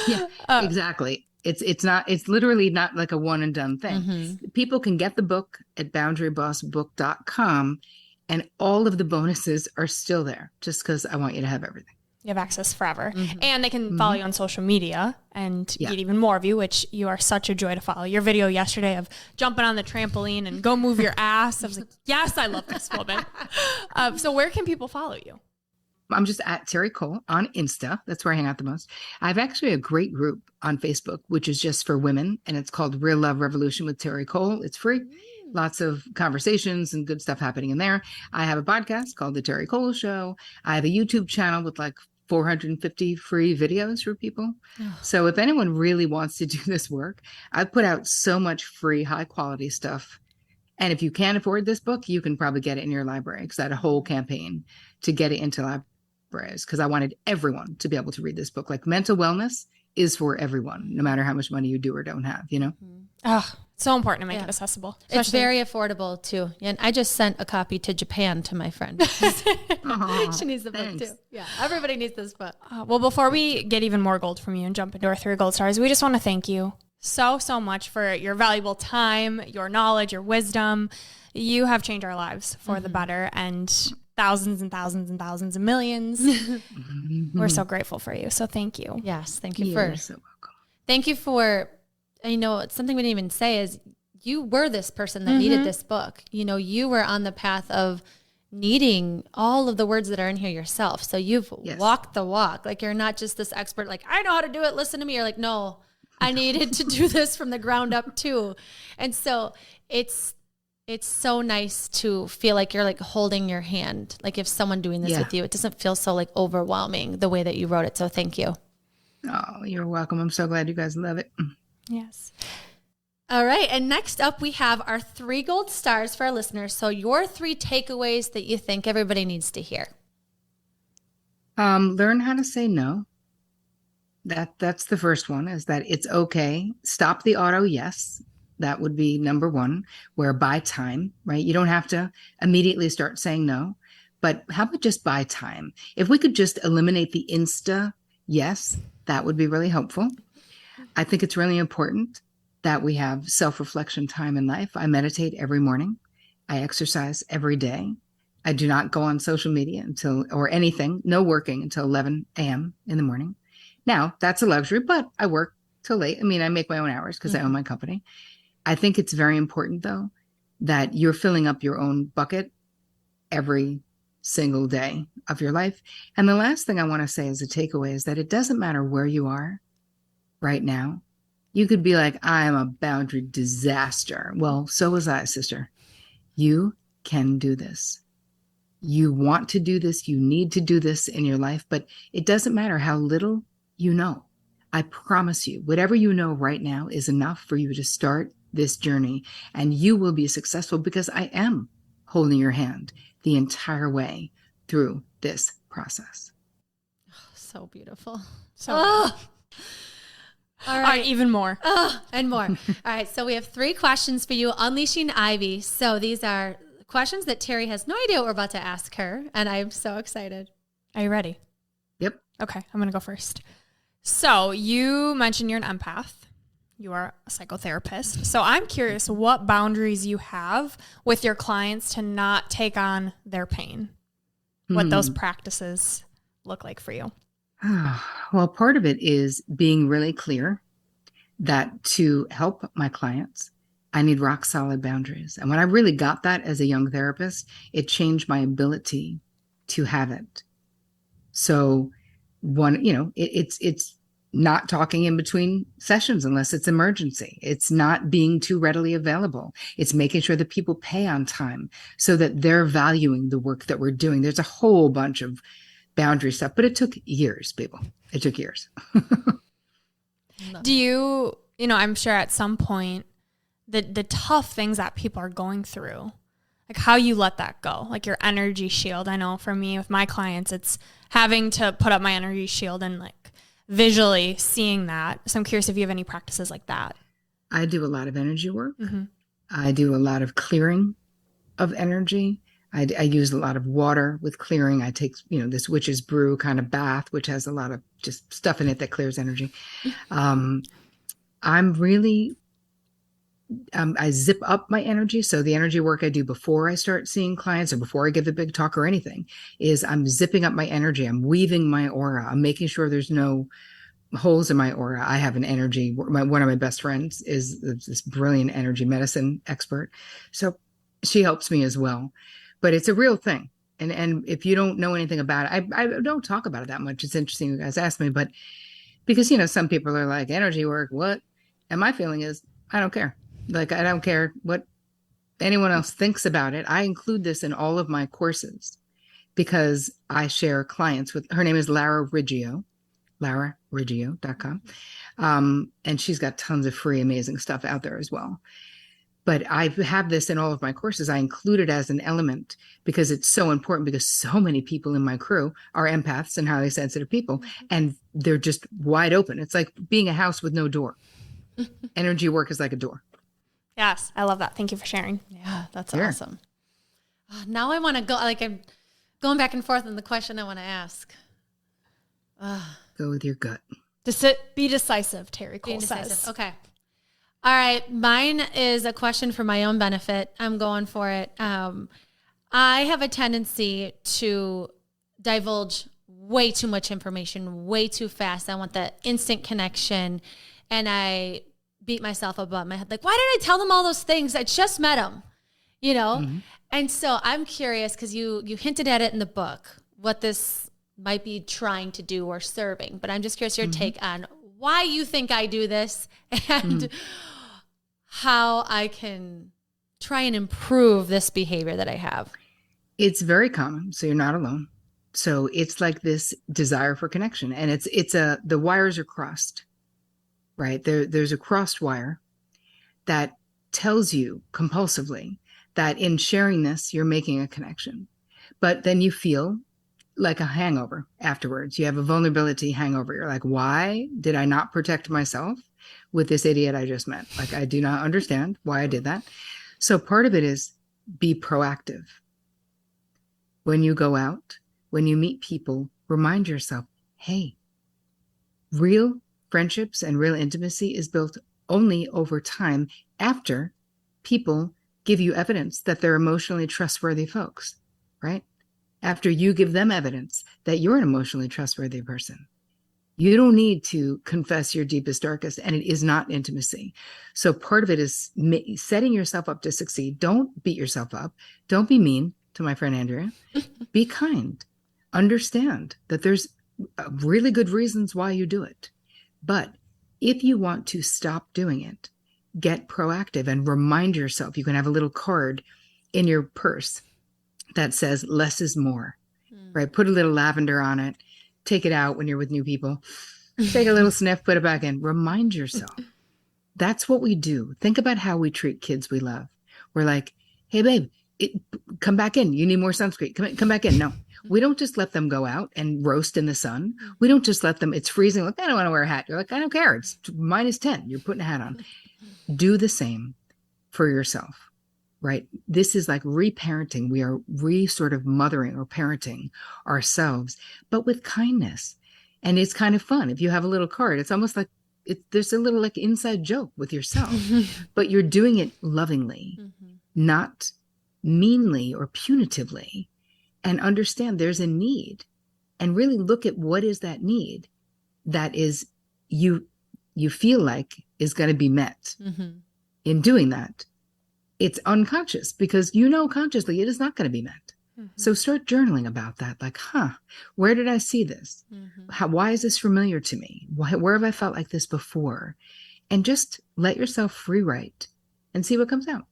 Yeah, exactly. It's literally not like a one and done thing. People can get the book at boundarybossbook.com, and all of the bonuses are still there, just because I want you to have everything. You have access forever. And they can follow you on social media and get even more of you, which you are such a joy to follow. Your video yesterday of jumping on the trampoline and go move your ass. I was like, yes, I love this woman. So where can people follow you? I'm just at Terri Cole on Insta. That's where I hang out the most. I have actually a great group on Facebook, which is just for women, and it's called Real Love Revolution with Terri Cole. It's free. Lots of conversations and good stuff happening in there. I have a podcast called The Terri Cole Show. I have a YouTube channel with like 450 free videos for people. So if anyone really wants to do this work, I put out so much free, high quality stuff. And if you can't afford this book, you can probably get it in your library, because I had a whole campaign to get it into libraries, because I wanted everyone to be able to read this book. Like, mental wellness is for everyone, no matter how much money you do or don't have, you know? Oh, so important to make it accessible. It's very affordable too. And I just sent a copy to Japan to my friend. She needs the book too. Yeah, everybody needs this book. Well, before we get even more gold from you and jump into our 3 gold stars, we just want to thank you so much for your valuable time, your knowledge, your wisdom. You have changed our lives for the better, and thousands and thousands and thousands of millions. We're so grateful for you. So thank you. Yes, thank you You're so welcome. Thank you for, it's something we didn't even say is you were this person that needed this book. You were on the path of needing all of the words that are in here yourself. So you've walked the walk. Like, you're not just this expert, like, I know how to do it, listen to me. You're like, no, I needed to do this from the ground up too. And so it's so nice to feel like you're like holding your hand. Like, if someone doing this with you, it doesn't feel so like overwhelming the way that you wrote it. So thank you. Oh, you're welcome. I'm so glad you guys love it. Yes. All right. And next up, we have our 3 gold stars for our listeners. So your 3 takeaways that you think everybody needs to hear. Learn how to say no. That's the first one, is that it's okay. Stop the auto yes. That would be number 1, where buy time, right? You don't have to immediately start saying no, but how about just buy time? If we could just eliminate the insta yes, that would be really helpful. I think it's really important that we have self-reflection time in life. I meditate every morning. I exercise every day. I do not go on social media or anything, no working until 11 a.m. in the morning. Now, that's a luxury, but I work till late. I mean, I make my own hours because I own my company. I think it's very important, though, that you're filling up your own bucket every single day of your life. And the last thing I want to say as a takeaway is that it doesn't matter where you are right now. You could be like, I am a boundary disaster. Well, so was I, sister. You can do this. You want to do this. You need to do this in your life, but it doesn't matter how little you know. I promise you, whatever you know right now is enough for you to start this journey, and you will be successful, because I am holding your hand the entire way through this process. Oh, so beautiful. So good. All right, even more. And more. All right, so we have 3 questions for you, Unleashing Ivy. So these are questions that Terri has no idea what we're about to ask her, and I'm so excited. Are you ready? Yep. Okay, I'm going to go first. So you mentioned you're an empath. You are a psychotherapist. So I'm curious what boundaries you have with your clients to not take on their pain, what those practices look like for you. Well, part of it is being really clear that to help my clients, I need rock solid boundaries. And when I really got that as a young therapist, it changed my ability to have it. So it's not talking in between sessions unless it's emergency. It's not being too readily available. It's making sure that people pay on time so that they're valuing the work that we're doing. There's a whole bunch of boundary stuff, but it took years, people. It took years. Do you, I'm sure at some point the tough things that people are going through, like how you let that go, like your energy shield. I know for me with my clients, it's having to put up my energy shield and like visually seeing that. So I'm curious if you have any practices like that. I do a lot of energy work. I do a lot of clearing of energy. I use a lot of water with clearing. I take, this witch's brew kind of bath, which has a lot of just stuff in it that clears energy. Um, I'm really, I zip up my energy. So the energy work I do before I start seeing clients or before I give the big talk or anything is I'm zipping up my energy. I'm weaving my aura. I'm making sure there's no holes in my aura. I have an energy. One of my best friends is this brilliant energy medicine expert. So she helps me as well. But it's a real thing. And if you don't know anything about it, I don't talk about it that much. It's interesting you guys ask me, but because, some people are like, energy work, what? And my feeling is, I don't care. Like, I don't care what anyone else thinks about it. I include this in all of my courses because I share clients with, her name is Lara Riggio, LaraRiggio.com. And she's got tons of free, amazing stuff out there as well. But I have this in all of my courses. I include it as an element because it's so important because so many people in my crew are empaths and highly sensitive people, and they're just wide open. It's like being a house with no door. Energy work is like a door. Yes, I love that. Thank you for sharing. Yeah, that's awesome. Now I want to go, I'm going back and forth on the question I want to ask. Go with your gut. Be decisive, Terri Cole says. Okay. All right. Mine is a question for my own benefit. I'm going for it. I have a tendency to divulge way too much information, way too fast. I want the instant connection. And I beat myself above my head. Like, why did I tell them all those things? I just met them, Mm-hmm. And so I'm curious because you hinted at it in the book, what this might be trying to do or serving. But I'm just curious your take on why you think I do this and how I can try and improve this behavior that I have. It's very common, so you're not alone. So it's like this desire for connection, and the wires are crossed, right? There's a crossed wire that tells you compulsively that in sharing this, you're making a connection, but then you feel like a hangover afterwards. You have a vulnerability hangover. You're like, why did I not protect myself with this idiot I just met? Like, I do not understand why I did that. So part of it is be proactive. When you go out, when you meet people, remind yourself, hey, real friendships and real intimacy is built only over time after people give you evidence that they're emotionally trustworthy folks, right? After you give them evidence that you're an emotionally trustworthy person. You don't need to confess your deepest, darkest, and it is not intimacy. So part of it is setting yourself up to succeed. Don't beat yourself up. Don't be mean to my friend Andrea. Be kind. Understand that there's really good reasons why you do it. But if you want to stop doing it, get proactive and remind yourself. You can have a little card in your purse that says less is more, right? Put a little lavender on it. Take it out when you're with new people. Take a little sniff, put it back in. Remind yourself. That's what we do. Think about how we treat kids we love. We're like, hey, babe, come back in. You need more sunscreen. Come back in. No, we don't just let them go out and roast in the sun. We don't just let them, it's freezing. Like, I don't want to wear a hat. You're like, I don't care. It's -10. You're putting a hat on. Do the same for yourself, right? This is like reparenting. We are sort of mothering or parenting ourselves, but with kindness. And it's kind of fun. If you have a little card, it's almost like there's a little like inside joke with yourself, but you're doing it lovingly, not meanly or punitively, and understand there's a need and really look at what is that need that is you feel like is going to be met. In doing that. It's unconscious because consciously it is not going to be met. So start journaling about that. Like, where did I see this? Why is this familiar to me? Where have I felt like this before? And just let yourself free write and see what comes out.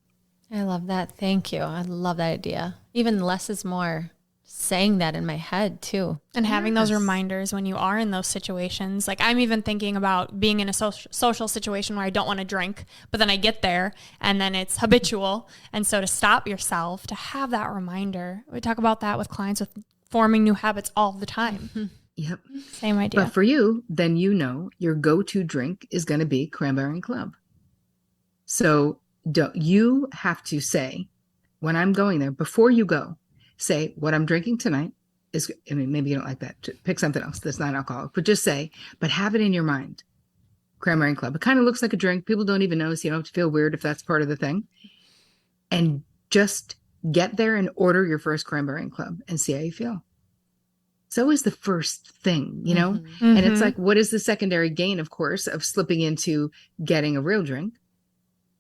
I love that. Thank you. I love that idea. Even less is more. Saying that in my head too. And having those reminders when you are in those situations. Like, I'm even thinking about being in a social situation where I don't want to drink, but then I get there and then it's habitual. And so to stop yourself, to have that reminder, we talk about that with clients with forming new habits all the time. Yep. Same idea. But for you, then your go-to drink is going to be Cranberry and Club. So you have to say, when I'm going there, before you go, say what I'm drinking tonight is, I mean, maybe you don't like that. Pick something else that's not alcoholic, but just say, but have it in your mind. Cranberry Club. It kind of looks like a drink. People don't even know, so you don't have to feel weird if that's part of the thing. And just get there and order your first Cranberry Club and see how you feel. It's always the first thing, you know? And it's like, what is the secondary gain, of course, of slipping into getting a real drink?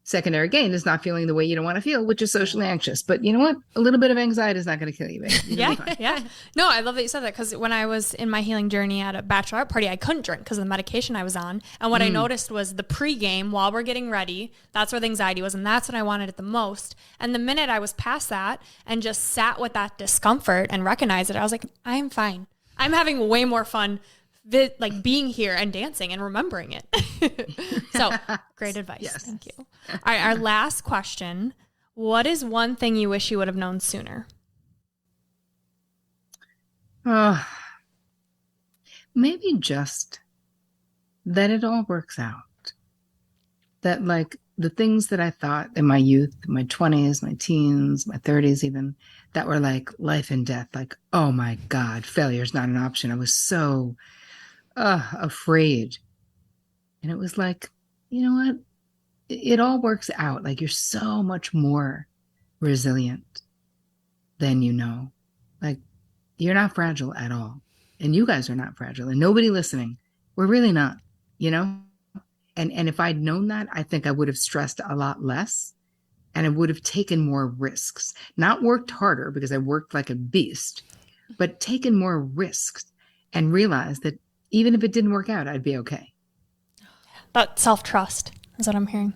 Secondary gain is not feeling the way you don't want to feel, which is socially anxious. But you know what? A little bit of anxiety is not going to kill you, babe. Yeah. No, I love that you said that, because when I was in my healing journey at a bachelorette party, I couldn't drink because of the medication I was on. And what I noticed was the pregame, while we're getting ready, that's where the anxiety was. And that's when I wanted it the most. And the minute I was past that and just sat with that discomfort and recognized it, I was like, I'm fine. I'm having way more fun like being here and dancing and remembering it. So great advice. Yes. Thank you. All right. Our last question. What is one thing you wish you would have known sooner? Maybe just that it all works out. That like the things that I thought in my youth, my 20s, my teens, my 30s even, that were like life and death, like, oh my God, failure is not an option. I was so afraid. And it was like, you know what? It all works out. Like, you're so much more resilient than you know. Like, you're not fragile at all. And you guys are not fragile. And nobody listening, we're really not, you know? And if I'd known that, I think I would have stressed a lot less, and I would have taken more risks. Not worked harder, because I worked like a beast, but taken more risks and realized that even if it didn't work out, I'd be okay. That self-trust is what I'm hearing.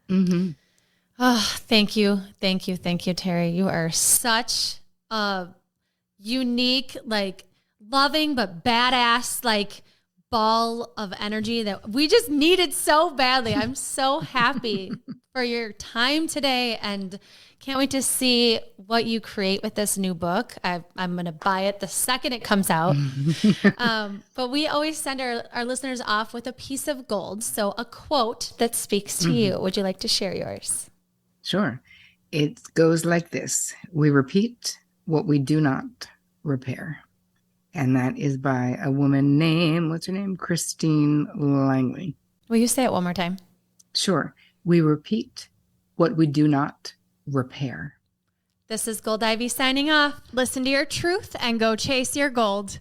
Mm-hmm. Oh, thank you. Thank you. Thank you, Terri. You are such a unique, like loving, but badass, like ball of energy that we just needed so badly. I'm so happy for your time today, and can't wait to see what you create with this new book. I'm going to buy it the second it comes out. But we always send our listeners off with a piece of gold. So a quote that speaks to you. Would you like to share yours? Sure. It goes like this. We repeat what we do not repair. And that is by a woman named, what's her name? Christine Langley. Will you say it one more time? Sure. We repeat what we do not repair. This is Gold Ivy signing off. Listen to your truth and go chase your gold.